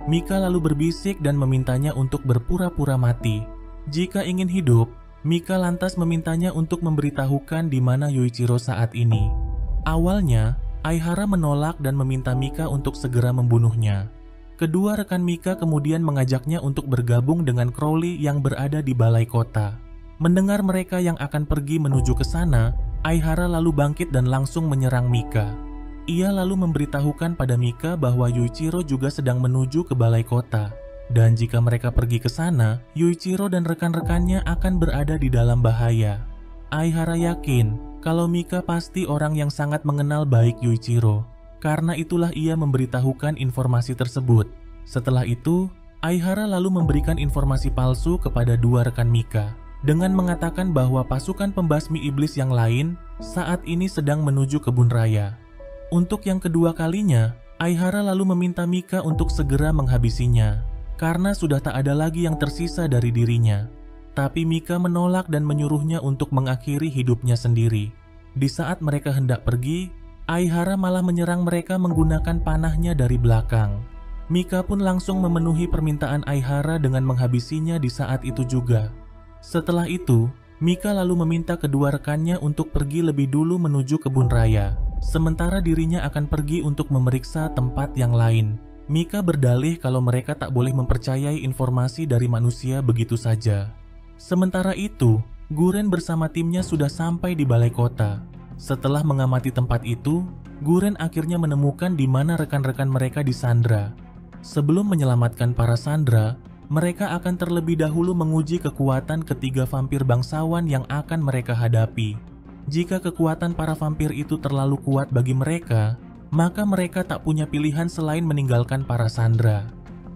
Mika lalu berbisik dan memintanya untuk berpura-pura mati. Jika ingin hidup, Mika lantas memintanya untuk memberitahukan di mana Yuichiro saat ini. Awalnya, Aihara menolak dan meminta Mika untuk segera membunuhnya. Kedua rekan Mika kemudian mengajaknya untuk bergabung dengan Crowley yang berada di balai kota. Mendengar mereka yang akan pergi menuju ke sana, Aihara lalu bangkit dan langsung menyerang Mika. Ia lalu memberitahukan pada Mika bahwa Yuichiro juga sedang menuju ke balai kota. Dan jika mereka pergi ke sana, Yuichiro dan rekan-rekannya akan berada di dalam bahaya. Aihara yakin kalau Mika pasti orang yang sangat mengenal baik Yuichiro. Karena itulah ia memberitahukan informasi tersebut. Setelah itu, Aihara lalu memberikan informasi palsu kepada dua rekan Mika dengan mengatakan bahwa pasukan pembasmi iblis yang lain saat ini sedang menuju kebun raya. Untuk yang kedua kalinya, Aihara lalu meminta Mika untuk segera menghabisinya karena sudah tak ada lagi yang tersisa dari dirinya. Tapi Mika menolak dan menyuruhnya untuk mengakhiri hidupnya sendiri. Di saat mereka hendak pergi, Aihara malah menyerang mereka menggunakan panahnya dari belakang. Mika pun langsung memenuhi permintaan Aihara dengan menghabisinya di saat itu juga. Setelah itu, Mika lalu meminta kedua rekannya untuk pergi lebih dulu menuju kebun raya, sementara dirinya akan pergi untuk memeriksa tempat yang lain. Mika berdalih kalau mereka tak boleh mempercayai informasi dari manusia begitu saja. Sementara itu, Guren bersama timnya sudah sampai di balai kota. Setelah mengamati tempat itu, Guren akhirnya menemukan di mana rekan-rekan mereka disandra. Sebelum menyelamatkan para sandra, mereka akan terlebih dahulu menguji kekuatan ketiga vampir bangsawan yang akan mereka hadapi. Jika kekuatan para vampir itu terlalu kuat bagi mereka, maka mereka tak punya pilihan selain meninggalkan para sandra.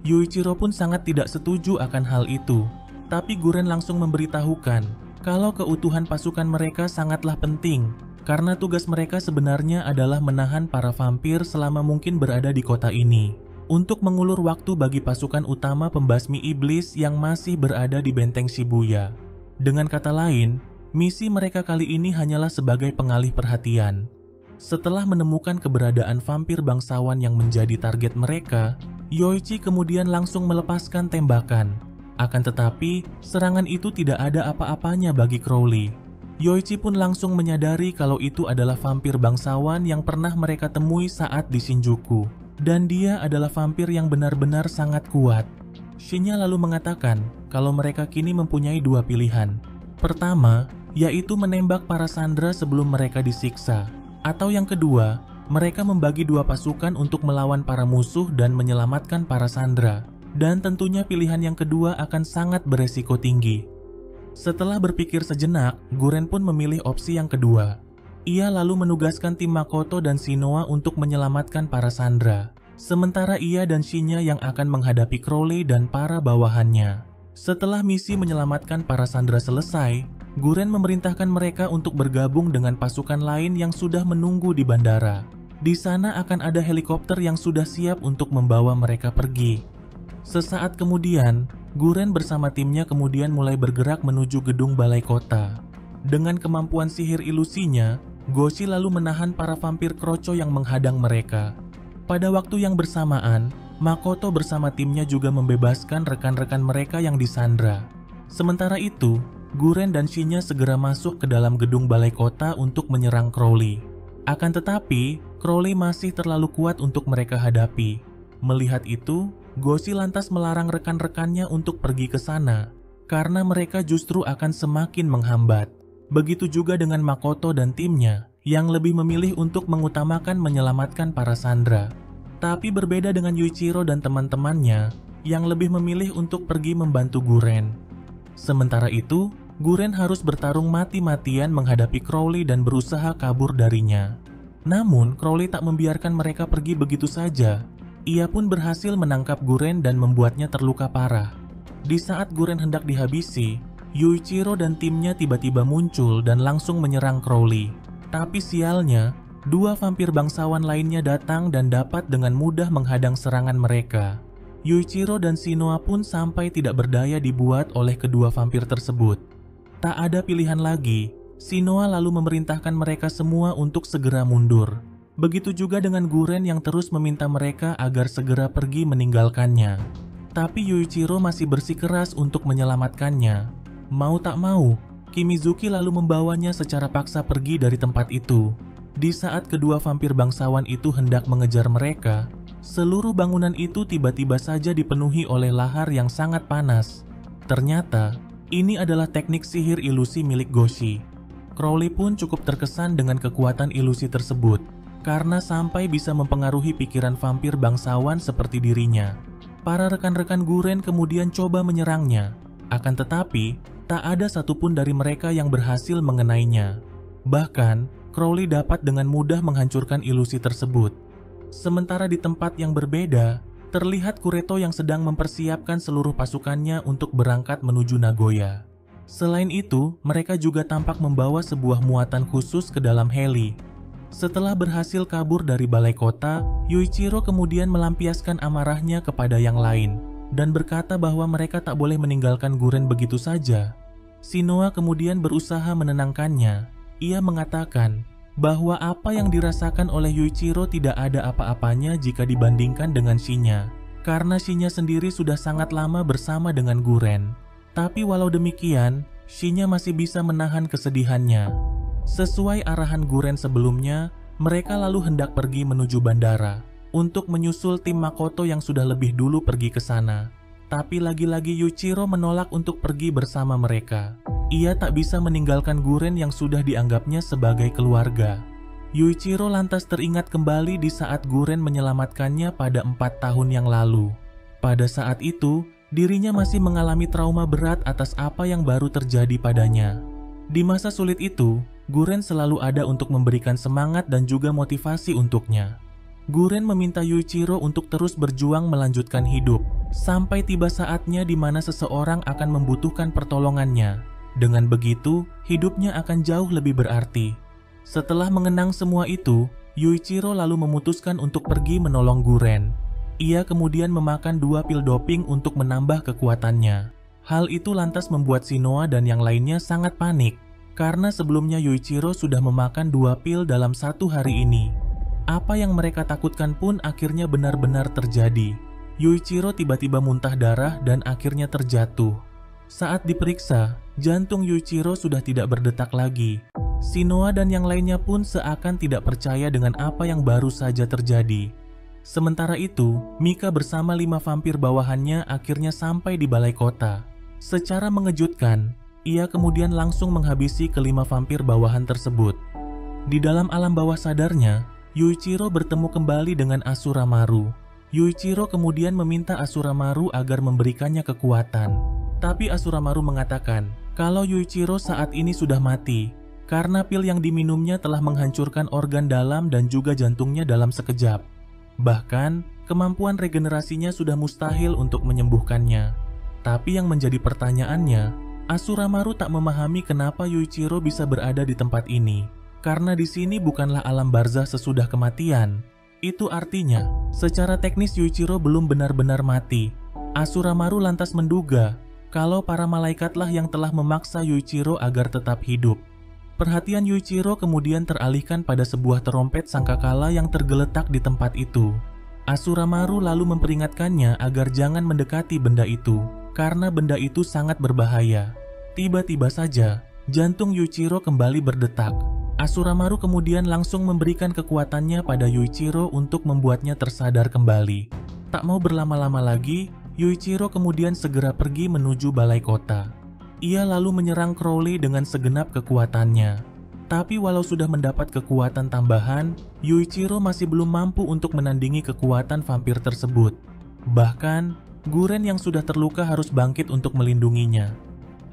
Yuichiro pun sangat tidak setuju akan hal itu, tapi Guren langsung memberitahukan kalau keutuhan pasukan mereka sangatlah penting, karena tugas mereka sebenarnya adalah menahan para vampir selama mungkin berada di kota ini, untuk mengulur waktu bagi pasukan utama pembasmi iblis yang masih berada di benteng Shibuya. Dengan kata lain, misi mereka kali ini hanyalah sebagai pengalih perhatian. Setelah menemukan keberadaan vampir bangsawan yang menjadi target mereka, Yoichi kemudian langsung melepaskan tembakan. Akan tetapi, serangan itu tidak ada apa-apanya bagi Crowley. Yoichi pun langsung menyadari kalau itu adalah vampir bangsawan yang pernah mereka temui saat di Shinjuku. Dan dia adalah vampir yang benar-benar sangat kuat. Shinya lalu mengatakan kalau mereka kini mempunyai dua pilihan. Pertama, yaitu menembak para sandra sebelum mereka disiksa. Atau yang kedua, mereka membagi dua pasukan untuk melawan para musuh dan menyelamatkan para sandra. Dan tentunya pilihan yang kedua akan sangat beresiko tinggi. Setelah berpikir sejenak, Guren pun memilih opsi yang kedua. Ia lalu menugaskan tim Makoto dan Shinoa untuk menyelamatkan para sandra. Sementara ia dan Shinya yang akan menghadapi Crowley dan para bawahannya. Setelah misi menyelamatkan para sandera selesai, Guren memerintahkan mereka untuk bergabung dengan pasukan lain yang sudah menunggu di bandara. Di sana akan ada helikopter yang sudah siap untuk membawa mereka pergi. Sesaat kemudian, Guren bersama timnya kemudian mulai bergerak menuju gedung balai kota. Dengan kemampuan sihir ilusinya, Goshi lalu menahan para vampir kroco yang menghadang mereka. Pada waktu yang bersamaan, Makoto bersama timnya juga membebaskan rekan-rekan mereka yang disandra. Sementara itu, Guren dan Shinya segera masuk ke dalam gedung balai kota untuk menyerang Crowley. Akan tetapi, Crowley masih terlalu kuat untuk mereka hadapi. Melihat itu, Goshi lantas melarang rekan-rekannya untuk pergi ke sana, karena mereka justru akan semakin menghambat. Begitu juga dengan Makoto dan timnya, yang lebih memilih untuk mengutamakan menyelamatkan para sandera. Tapi berbeda dengan Yuichiro dan teman-temannya, yang lebih memilih untuk pergi membantu Guren. Sementara itu, Guren harus bertarung mati-matian menghadapi Crowley dan berusaha kabur darinya. Namun, Crowley tak membiarkan mereka pergi begitu saja. Ia pun berhasil menangkap Guren dan membuatnya terluka parah. Di saat Guren hendak dihabisi, Yuichiro dan timnya tiba-tiba muncul dan langsung menyerang Crowley. Tapi sialnya, dua vampir bangsawan lainnya datang dan dapat dengan mudah menghadang serangan mereka. Yuichiro dan Shinoa pun sampai tidak berdaya dibuat oleh kedua vampir tersebut. Tak ada pilihan lagi, Shinoa lalu memerintahkan mereka semua untuk segera mundur. Begitu juga dengan Guren yang terus meminta mereka agar segera pergi meninggalkannya. Tapi Yuichiro masih bersikeras untuk menyelamatkannya. Mau tak mau, Kimizuki lalu membawanya secara paksa pergi dari tempat itu. Di saat kedua vampir bangsawan itu hendak mengejar mereka, seluruh bangunan itu tiba-tiba saja dipenuhi oleh lahar yang sangat panas. Ternyata, ini adalah teknik sihir ilusi milik Goshi. Crowley pun cukup terkesan dengan kekuatan ilusi tersebut, karena sampai bisa mempengaruhi pikiran vampir bangsawan seperti dirinya. Para rekan-rekan Guren kemudian coba menyerangnya, akan tetapi tak ada satupun dari mereka yang berhasil mengenainya. Bahkan, Crowley dapat dengan mudah menghancurkan ilusi tersebut. Sementara di tempat yang berbeda, terlihat Kureto yang sedang mempersiapkan seluruh pasukannya untuk berangkat menuju Nagoya. Selain itu, mereka juga tampak membawa sebuah muatan khusus ke dalam heli. Setelah berhasil kabur dari balai kota, Yuichiro kemudian melampiaskan amarahnya kepada yang lain dan berkata bahwa mereka tak boleh meninggalkan Guren begitu saja. Shinoa kemudian berusaha menenangkannya. Ia mengatakan bahwa apa yang dirasakan oleh Yuichiro tidak ada apa-apanya jika dibandingkan dengan Shinya, karena Shinya sendiri sudah sangat lama bersama dengan Guren. Tapi walau demikian, Shinya masih bisa menahan kesedihannya. Sesuai arahan Guren sebelumnya, mereka lalu hendak pergi menuju bandara untuk menyusul tim Makoto yang sudah lebih dulu pergi ke sana. Tapi lagi-lagi Yuichiro menolak untuk pergi bersama mereka. Ia tak bisa meninggalkan Guren yang sudah dianggapnya sebagai keluarga. Yuichiro lantas teringat kembali di saat Guren menyelamatkannya pada 4 tahun yang lalu. Pada saat itu, dirinya masih mengalami trauma berat atas apa yang baru terjadi padanya. Di masa sulit itu, Guren selalu ada untuk memberikan semangat dan juga motivasi untuknya. Guren meminta Yuichiro untuk terus berjuang melanjutkan hidup, sampai tiba saatnya di mana seseorang akan membutuhkan pertolongannya. Dengan begitu, hidupnya akan jauh lebih berarti. Setelah mengenang semua itu, Yuichiro lalu memutuskan untuk pergi menolong Guren. Ia kemudian memakan 2 pil doping untuk menambah kekuatannya. Hal itu lantas membuat Shinoa dan yang lainnya sangat panik, karena sebelumnya Yuichiro sudah memakan 2 pil dalam 1 hari ini. Apa yang mereka takutkan pun akhirnya benar-benar terjadi. Yuichiro tiba-tiba muntah darah dan akhirnya terjatuh. Saat diperiksa, jantung Yuichiro sudah tidak berdetak lagi. Shinoa dan yang lainnya pun seakan tidak percaya dengan apa yang baru saja terjadi. Sementara itu, Mika bersama 5 vampir bawahannya akhirnya sampai di balai kota. Secara mengejutkan, ia kemudian langsung menghabisi ke-5 vampir bawahan tersebut. Di dalam alam bawah sadarnya, Yuichiro bertemu kembali dengan Asura Maru. Yuichiro kemudian meminta Asura Maru agar memberikannya kekuatan. Tapi Asura Maru mengatakan kalau Yuichiro saat ini sudah mati, karena pil yang diminumnya telah menghancurkan organ dalam dan juga jantungnya dalam sekejap. Bahkan, Kemampuan regenerasinya sudah mustahil untuk menyembuhkannya. Tapi yang menjadi pertanyaannya, Asuramaru tak memahami kenapa Yuichiro bisa berada di tempat ini. Karena di sini bukanlah alam barzah sesudah kematian. Itu artinya, secara teknis Yuichiro belum benar-benar mati. Asuramaru lantas menduga kalau para malaikatlah yang telah memaksa Yuichiro agar tetap hidup. Perhatian Yuichiro kemudian teralihkan pada sebuah terompet sangkakala yang tergeletak di tempat itu. Asuramaru lalu memperingatkannya agar jangan mendekati benda itu, karena benda itu sangat berbahaya. Tiba-tiba saja, jantung Yuichiro kembali berdetak. Asuramaru kemudian langsung memberikan kekuatannya pada Yuichiro untuk membuatnya tersadar kembali. Tak mau berlama-lama lagi, Yuichiro kemudian segera pergi menuju balai kota. Ia lalu menyerang Crowley dengan segenap kekuatannya. Tapi walau sudah mendapat kekuatan tambahan, Yuichiro masih belum mampu untuk menandingi kekuatan vampir tersebut. Bahkan, Guren yang sudah terluka harus bangkit untuk melindunginya.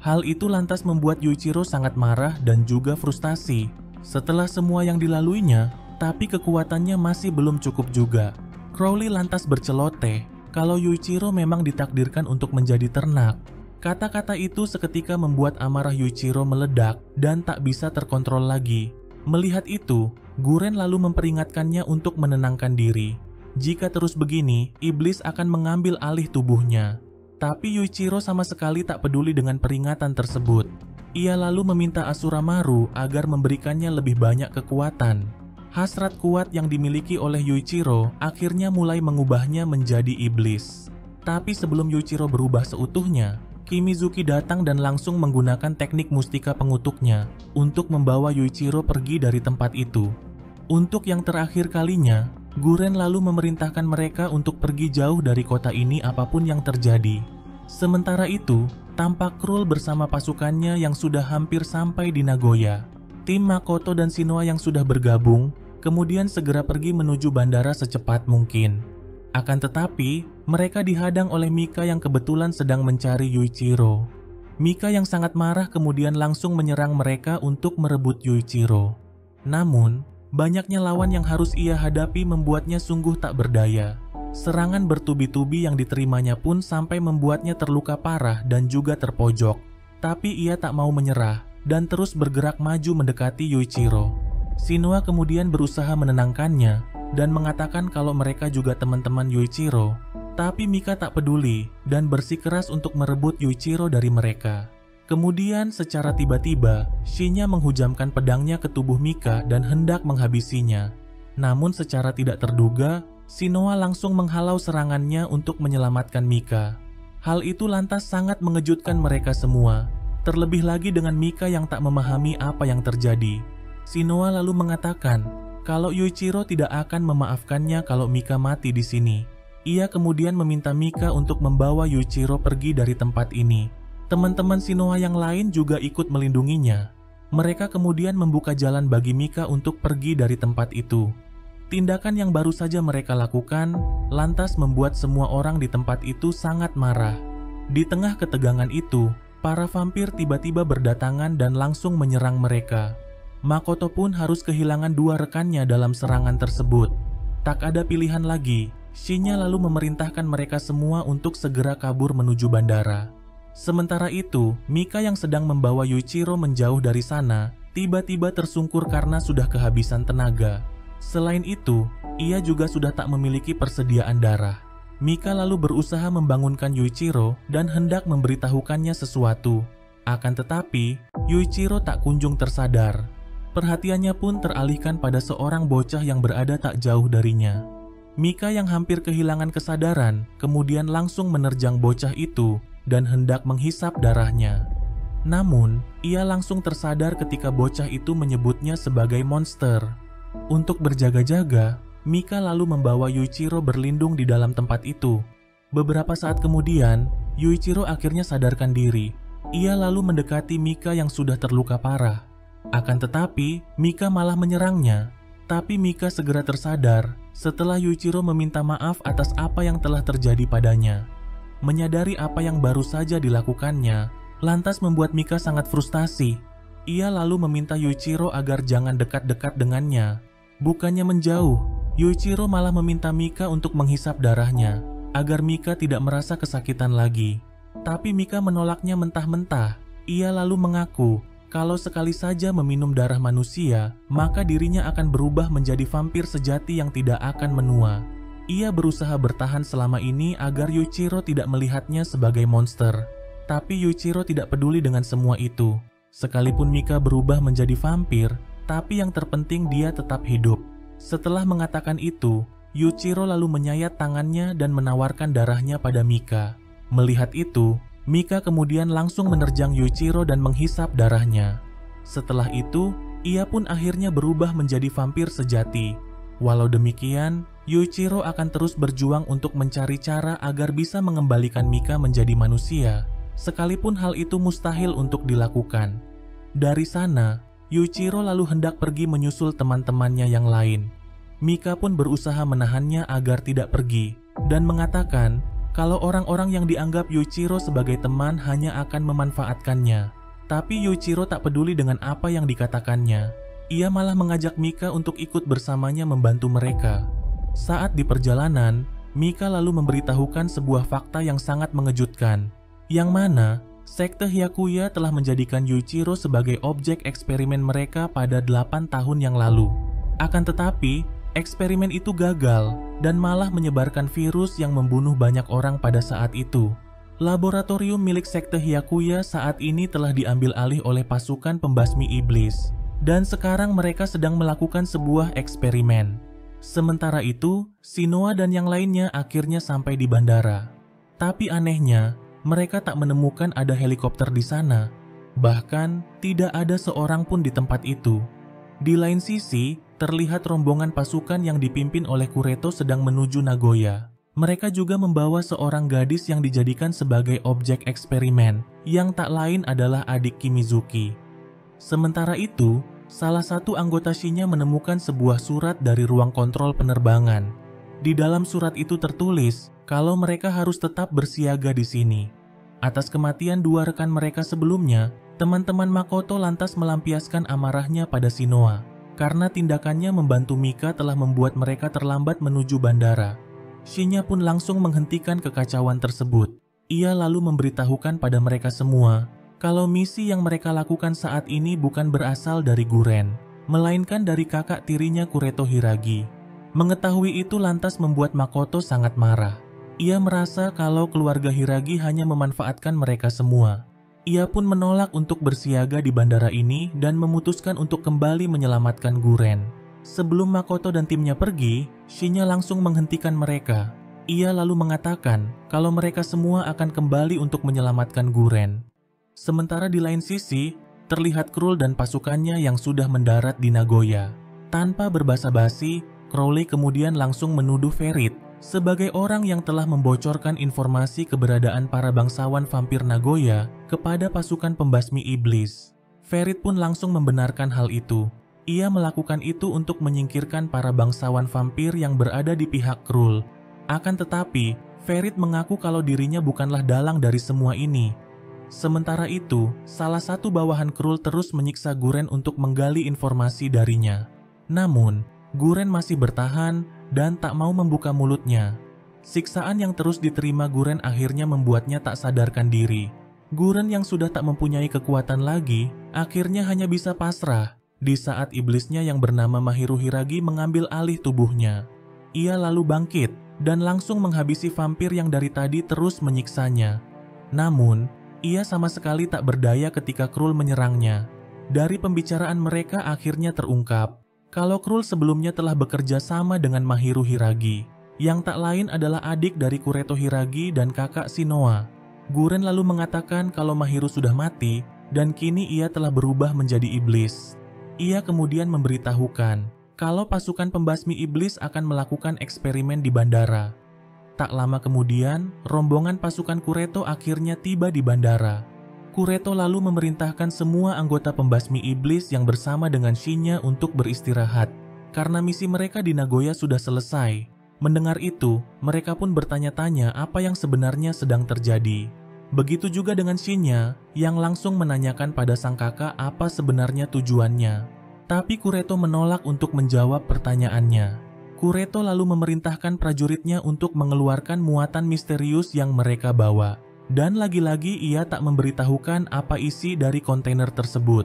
Hal itu lantas membuat Yuichiro sangat marah dan juga frustasi. Setelah semua yang dilaluinya, tapi kekuatannya masih belum cukup juga. Crowley lantas berceloteh kalau Yuichiro memang ditakdirkan untuk menjadi ternak. Kata-kata itu seketika membuat amarah Yuichiro meledak dan tak bisa terkontrol lagi. Melihat itu, Guren lalu memperingatkannya untuk menenangkan diri. Jika terus begini, iblis akan mengambil alih tubuhnya. Tapi Yuichiro sama sekali tak peduli dengan peringatan tersebut. Ia lalu meminta Asuramaru agar memberikannya lebih banyak kekuatan. Hasrat kuat yang dimiliki oleh Yuichiro akhirnya mulai mengubahnya menjadi iblis. Tapi sebelum Yuichiro berubah seutuhnya, Kimizuki datang dan langsung menggunakan teknik mustika pengutuknya untuk membawa Yuichiro pergi dari tempat itu. Untuk yang terakhir kalinya, Guren lalu memerintahkan mereka untuk pergi jauh dari kota ini apapun yang terjadi. Sementara itu, tampak Krul bersama pasukannya yang sudah hampir sampai di Nagoya. Tim Makoto dan Shinoa yang sudah bergabung, kemudian segera pergi menuju bandara secepat mungkin. Akan tetapi, mereka dihadang oleh Mika yang kebetulan sedang mencari Yuichiro. Mika yang sangat marah kemudian langsung menyerang mereka untuk merebut Yuichiro. Namun, banyaknya lawan yang harus ia hadapi membuatnya sungguh tak berdaya. Serangan bertubi-tubi yang diterimanya pun sampai membuatnya terluka parah dan juga terpojok. Tapi ia tak mau menyerah dan terus bergerak maju mendekati Yuichiro. Shinoa kemudian berusaha menenangkannya dan mengatakan kalau mereka juga teman-teman Yuichiro. Tapi Mika tak peduli dan bersikeras untuk merebut Yuichiro dari mereka. Kemudian secara tiba-tiba, Shinya menghujamkan pedangnya ke tubuh Mika dan hendak menghabisinya. Namun secara tidak terduga, Shinoa langsung menghalau serangannya untuk menyelamatkan Mika. Hal itu lantas sangat mengejutkan mereka semua. Terlebih lagi dengan Mika yang tak memahami apa yang terjadi. Shinoa lalu mengatakan kalau Yuichiro tidak akan memaafkannya kalau Mika mati di sini. Ia kemudian meminta Mika untuk membawa Yuichiro pergi dari tempat ini. Teman-teman Shinoa yang lain juga ikut melindunginya. Mereka kemudian membuka jalan bagi Mika untuk pergi dari tempat itu. Tindakan yang baru saja mereka lakukan lantas membuat semua orang di tempat itu sangat marah. Di tengah ketegangan itu, para vampir tiba-tiba berdatangan dan langsung menyerang mereka. Makoto pun harus kehilangan dua rekannya dalam serangan tersebut. Tak ada pilihan lagi, Shinya lalu memerintahkan mereka semua untuk segera kabur menuju bandara. Sementara itu, Mika yang sedang membawa Yuichiro menjauh dari sana, tiba-tiba tersungkur karena sudah kehabisan tenaga. Selain itu, ia juga sudah tak memiliki persediaan darah. Mika lalu berusaha membangunkan Yuichiro dan hendak memberitahukannya sesuatu. Akan tetapi, Yuichiro tak kunjung tersadar. Perhatiannya pun teralihkan pada seorang bocah yang berada tak jauh darinya. Mika yang hampir kehilangan kesadaran kemudian langsung menerjang bocah itu dan hendak menghisap darahnya. Namun, ia langsung tersadar ketika bocah itu menyebutnya sebagai monster. Untuk berjaga-jaga, Mika lalu membawa Yuichiro berlindung di dalam tempat itu. Beberapa saat kemudian, Yuichiro akhirnya sadarkan diri. Ia lalu mendekati Mika yang sudah terluka parah. Akan tetapi, Mika malah menyerangnya. Tapi Mika segera tersadar setelah Yuichiro meminta maaf atas apa yang telah terjadi padanya. Menyadari apa yang baru saja dilakukannya, lantas membuat Mika sangat frustasi. Ia lalu meminta Yuichiro agar jangan dekat-dekat dengannya. Bukannya menjauh, Yuichiro malah meminta Mika untuk menghisap darahnya, agar Mika tidak merasa kesakitan lagi. Tapi Mika menolaknya mentah-mentah. Ia lalu mengaku kalau sekali saja meminum darah manusia, maka dirinya akan berubah menjadi vampir sejati yang tidak akan menua. Ia berusaha bertahan selama ini agar Yuichiro tidak melihatnya sebagai monster. Tapi Yuichiro tidak peduli dengan semua itu. Sekalipun Mika berubah menjadi vampir, tapi yang terpenting dia tetap hidup. Setelah mengatakan itu, Yuichiro lalu menyayat tangannya dan menawarkan darahnya pada Mika. Melihat itu, Mika kemudian langsung menerjang Yuichiro dan menghisap darahnya. Setelah itu, ia pun akhirnya berubah menjadi vampir sejati. Walau demikian, Yuichiro akan terus berjuang untuk mencari cara agar bisa mengembalikan Mika menjadi manusia, sekalipun hal itu mustahil untuk dilakukan. Dari sana, Yuichiro lalu hendak pergi menyusul teman-temannya yang lain. Mika pun berusaha menahannya agar tidak pergi, dan mengatakan kalau orang-orang yang dianggap Yuichiro sebagai teman hanya akan memanfaatkannya. Tapi Yuichiro tak peduli dengan apa yang dikatakannya. Ia malah mengajak Mika untuk ikut bersamanya membantu mereka. Saat di perjalanan, Mika lalu memberitahukan sebuah fakta yang sangat mengejutkan, yang mana Sekte Hyakuya telah menjadikan Yuichiro sebagai objek eksperimen mereka pada 8 tahun yang lalu. Akan tetapi, eksperimen itu gagal dan malah menyebarkan virus yang membunuh banyak orang pada saat itu. Laboratorium milik Sekte Hyakuya saat ini telah diambil alih oleh pasukan pembasmi iblis, dan sekarang mereka sedang melakukan sebuah eksperimen. Sementara itu, Shinoa dan yang lainnya akhirnya sampai di bandara. Tapi anehnya, mereka tak menemukan ada helikopter di sana. Bahkan, tidak ada seorang pun di tempat itu. Di lain sisi, terlihat rombongan pasukan yang dipimpin oleh Kureto sedang menuju Nagoya. Mereka juga membawa seorang gadis yang dijadikan sebagai objek eksperimen, yang tak lain adalah adik Kimizuki. Sementara itu, salah satu anggota Shinya menemukan sebuah surat dari ruang kontrol penerbangan. Di dalam surat itu tertulis kalau mereka harus tetap bersiaga di sini. Atas kematian dua rekan mereka sebelumnya, teman-teman Makoto lantas melampiaskan amarahnya pada Shinoa karena tindakannya membantu Mika telah membuat mereka terlambat menuju bandara. Shinya pun langsung menghentikan kekacauan tersebut. Ia lalu memberitahukan pada mereka semua kalau misi yang mereka lakukan saat ini bukan berasal dari Guren, melainkan dari kakak tirinya Kureto Hiragi. Mengetahui itu lantas membuat Makoto sangat marah. Ia merasa kalau keluarga Hiragi hanya memanfaatkan mereka semua. Ia pun menolak untuk bersiaga di bandara ini dan memutuskan untuk kembali menyelamatkan Guren. Sebelum Makoto dan timnya pergi, Shinya langsung menghentikan mereka. Ia lalu mengatakan kalau mereka semua akan kembali untuk menyelamatkan Guren. Sementara di lain sisi, terlihat Krul dan pasukannya yang sudah mendarat di Nagoya. Tanpa berbasa-basi, Crowley kemudian langsung menuduh Ferit sebagai orang yang telah membocorkan informasi keberadaan para bangsawan vampir Nagoya kepada pasukan pembasmi iblis. Ferit pun langsung membenarkan hal itu. Ia melakukan itu untuk menyingkirkan para bangsawan vampir yang berada di pihak Krul. Akan tetapi, Ferit mengaku kalau dirinya bukanlah dalang dari semua ini. Sementara itu, salah satu bawahan Krul terus menyiksa Guren untuk menggali informasi darinya. Namun, Guren masih bertahan dan tak mau membuka mulutnya. Siksaan yang terus diterima Guren akhirnya membuatnya tak sadarkan diri. Guren yang sudah tak mempunyai kekuatan lagi, akhirnya hanya bisa pasrah di saat iblisnya yang bernama Mahiru Hiragi mengambil alih tubuhnya. Ia lalu bangkit dan langsung menghabisi vampir yang dari tadi terus menyiksanya. Namun, ia sama sekali tak berdaya ketika Krul menyerangnya. Dari pembicaraan mereka akhirnya terungkap kalau Krul sebelumnya telah bekerja sama dengan Mahiru Hiragi, yang tak lain adalah adik dari Kureto Hiragi dan kakak Shinoa. Guren lalu mengatakan kalau Mahiru sudah mati dan kini ia telah berubah menjadi iblis. Ia kemudian memberitahukan kalau pasukan pembasmi iblis akan melakukan eksperimen di bandara. Tak lama kemudian, rombongan pasukan Kureto akhirnya tiba di bandara. Kureto lalu memerintahkan semua anggota pembasmi iblis yang bersama dengan Shinya untuk beristirahat, karena misi mereka di Nagoya sudah selesai. Mendengar itu, mereka pun bertanya-tanya apa yang sebenarnya sedang terjadi. Begitu juga dengan Shinya, yang langsung menanyakan pada sang kakak apa sebenarnya tujuannya. Tapi Kureto menolak untuk menjawab pertanyaannya. Kureto lalu memerintahkan prajuritnya untuk mengeluarkan muatan misterius yang mereka bawa. Dan lagi-lagi ia tak memberitahukan apa isi dari kontainer tersebut.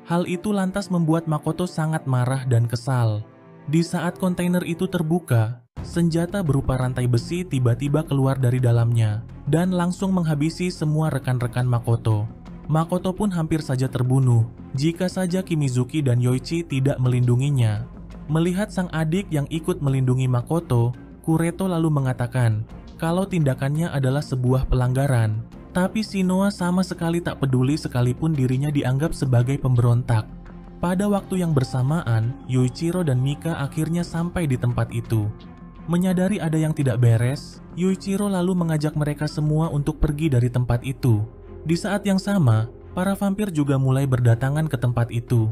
Hal itu lantas membuat Makoto sangat marah dan kesal. Di saat kontainer itu terbuka, senjata berupa rantai besi tiba-tiba keluar dari dalamnya dan langsung menghabisi semua rekan-rekan Makoto. Makoto pun hampir saja terbunuh jika saja Kimizuki dan Yoichi tidak melindunginya. Melihat sang adik yang ikut melindungi Makoto, Kureto lalu mengatakan kalau tindakannya adalah sebuah pelanggaran. Tapi Shinoa sama sekali tak peduli sekalipun dirinya dianggap sebagai pemberontak. Pada waktu yang bersamaan, Yuichiro dan Mika akhirnya sampai di tempat itu. Menyadari ada yang tidak beres, Yuichiro lalu mengajak mereka semua untuk pergi dari tempat itu. Di saat yang sama, para vampir juga mulai berdatangan ke tempat itu.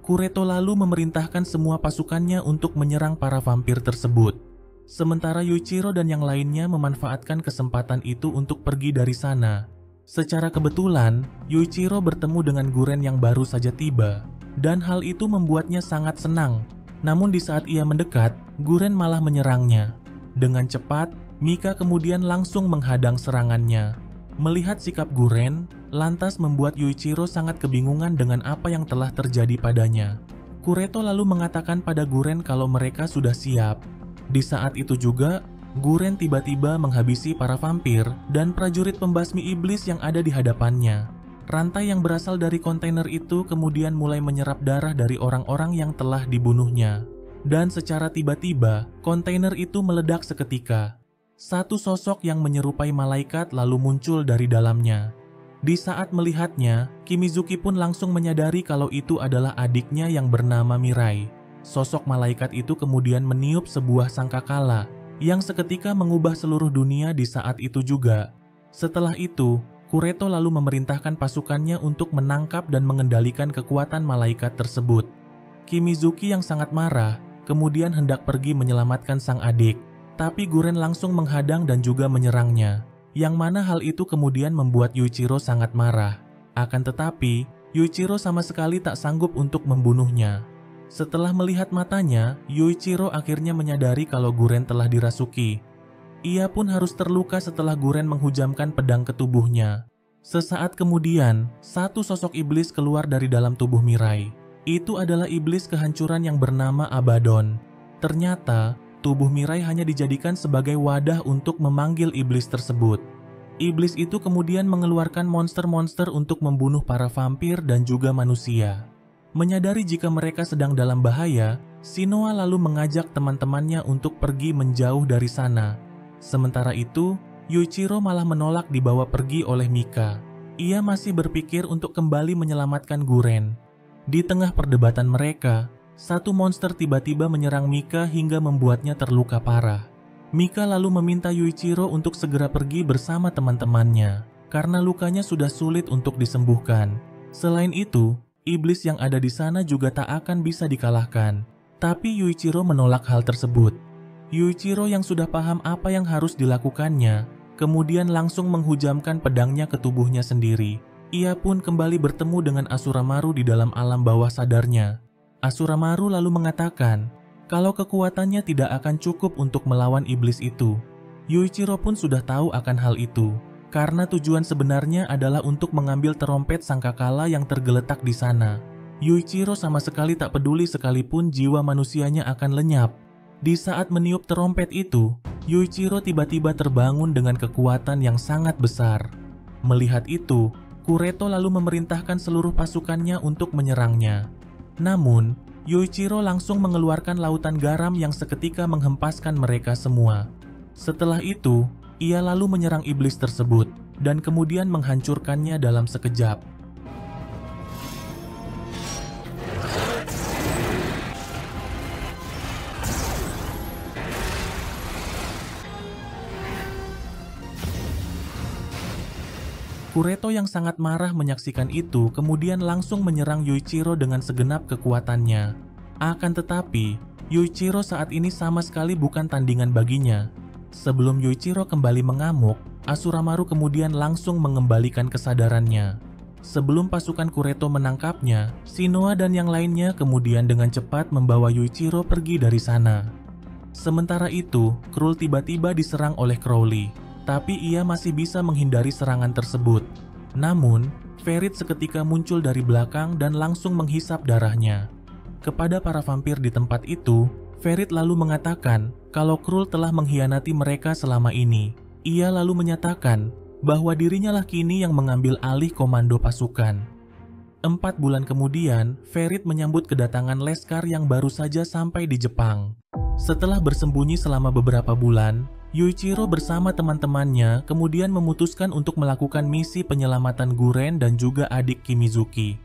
Kureto lalu memerintahkan semua pasukannya untuk menyerang para vampir tersebut. Sementara Yuichiro dan yang lainnya memanfaatkan kesempatan itu untuk pergi dari sana. Secara kebetulan, Yuichiro bertemu dengan Guren yang baru saja tiba, dan hal itu membuatnya sangat senang. Namun di saat ia mendekat, Guren malah menyerangnya. Dengan cepat, Mika kemudian langsung menghadang serangannya. Melihat sikap Guren, lantas membuat Yuichiro sangat kebingungan dengan apa yang telah terjadi padanya. Kureto lalu mengatakan pada Guren kalau mereka sudah siap. Di saat itu juga, Guren tiba-tiba menghabisi para vampir dan prajurit pembasmi iblis yang ada di hadapannya. Rantai yang berasal dari kontainer itu kemudian mulai menyerap darah dari orang-orang yang telah dibunuhnya. Dan secara tiba-tiba, kontainer itu meledak seketika. Satu sosok yang menyerupai malaikat lalu muncul dari dalamnya. Di saat melihatnya, Kimizuki pun langsung menyadari kalau itu adalah adiknya yang bernama Mirai. Sosok malaikat itu kemudian meniup sebuah sangkakala yang seketika mengubah seluruh dunia di saat itu juga. Setelah itu, Kureto lalu memerintahkan pasukannya untuk menangkap dan mengendalikan kekuatan malaikat tersebut. Kimizuki yang sangat marah kemudian hendak pergi menyelamatkan sang adik. Tapi Guren langsung menghadang dan juga menyerangnya, yang mana hal itu kemudian membuat Yuichiro sangat marah. Akan tetapi, Yuichiro sama sekali tak sanggup untuk membunuhnya. Setelah melihat matanya, Yuichiro akhirnya menyadari kalau Guren telah dirasuki. Ia pun harus terluka setelah Guren menghujamkan pedang ke tubuhnya. Sesaat kemudian, satu sosok iblis keluar dari dalam tubuh Mirai. Itu adalah iblis kehancuran yang bernama Abaddon. Ternyata, tubuh Mirai hanya dijadikan sebagai wadah untuk memanggil iblis tersebut. Iblis itu kemudian mengeluarkan monster-monster untuk membunuh para vampir dan juga manusia. Menyadari jika mereka sedang dalam bahaya, Shinoa lalu mengajak teman-temannya untuk pergi menjauh dari sana. Sementara itu, Yuichiro malah menolak dibawa pergi oleh Mika. Ia masih berpikir untuk kembali menyelamatkan Guren. Di tengah perdebatan mereka, satu monster tiba-tiba menyerang Mika hingga membuatnya terluka parah. Mika lalu meminta Yuichiro untuk segera pergi bersama teman-temannya, karena lukanya sudah sulit untuk disembuhkan. Selain itu, iblis yang ada di sana juga tak akan bisa dikalahkan. Tapi Yuichiro menolak hal tersebut. Yuichiro yang sudah paham apa yang harus dilakukannya, kemudian langsung menghujamkan pedangnya ke tubuhnya sendiri. Ia pun kembali bertemu dengan Asura Maru di dalam alam bawah sadarnya. Asura Maru lalu mengatakan kalau kekuatannya tidak akan cukup untuk melawan iblis itu. Yuichiro pun sudah tahu akan hal itu, karena tujuan sebenarnya adalah untuk mengambil terompet sangkakala yang tergeletak di sana. Yuichiro sama sekali tak peduli sekalipun jiwa manusianya akan lenyap. Di saat meniup terompet itu, Yuichiro tiba-tiba terbangun dengan kekuatan yang sangat besar. Melihat itu, Kureto lalu memerintahkan seluruh pasukannya untuk menyerangnya. Namun, Yuichiro langsung mengeluarkan lautan garam yang seketika menghempaskan mereka semua. Setelah itu, ia lalu menyerang iblis tersebut dan kemudian menghancurkannya dalam sekejap. Kureto yang sangat marah menyaksikan itu kemudian langsung menyerang Yuichiro dengan segenap kekuatannya. Akan tetapi, Yuichiro saat ini sama sekali bukan tandingan baginya. Sebelum Yuichiro kembali mengamuk, Asura Maru kemudian langsung mengembalikan kesadarannya. Sebelum pasukan Kureto menangkapnya, Shinoa dan yang lainnya kemudian dengan cepat membawa Yuichiro pergi dari sana. Sementara itu, Krul tiba-tiba diserang oleh Crowley, tapi ia masih bisa menghindari serangan tersebut. Namun, Ferit seketika muncul dari belakang dan langsung menghisap darahnya. Kepada para vampir di tempat itu, Ferit lalu mengatakan kalau Krul telah mengkhianati mereka selama ini. Ia lalu menyatakan bahwa dirinya lah kini yang mengambil alih komando pasukan. 4 bulan kemudian, Ferit menyambut kedatangan Leskar yang baru saja sampai di Jepang. Setelah bersembunyi selama beberapa bulan, Yuichiro bersama teman-temannya kemudian memutuskan untuk melakukan misi penyelamatan Guren dan juga adik Kimizuki.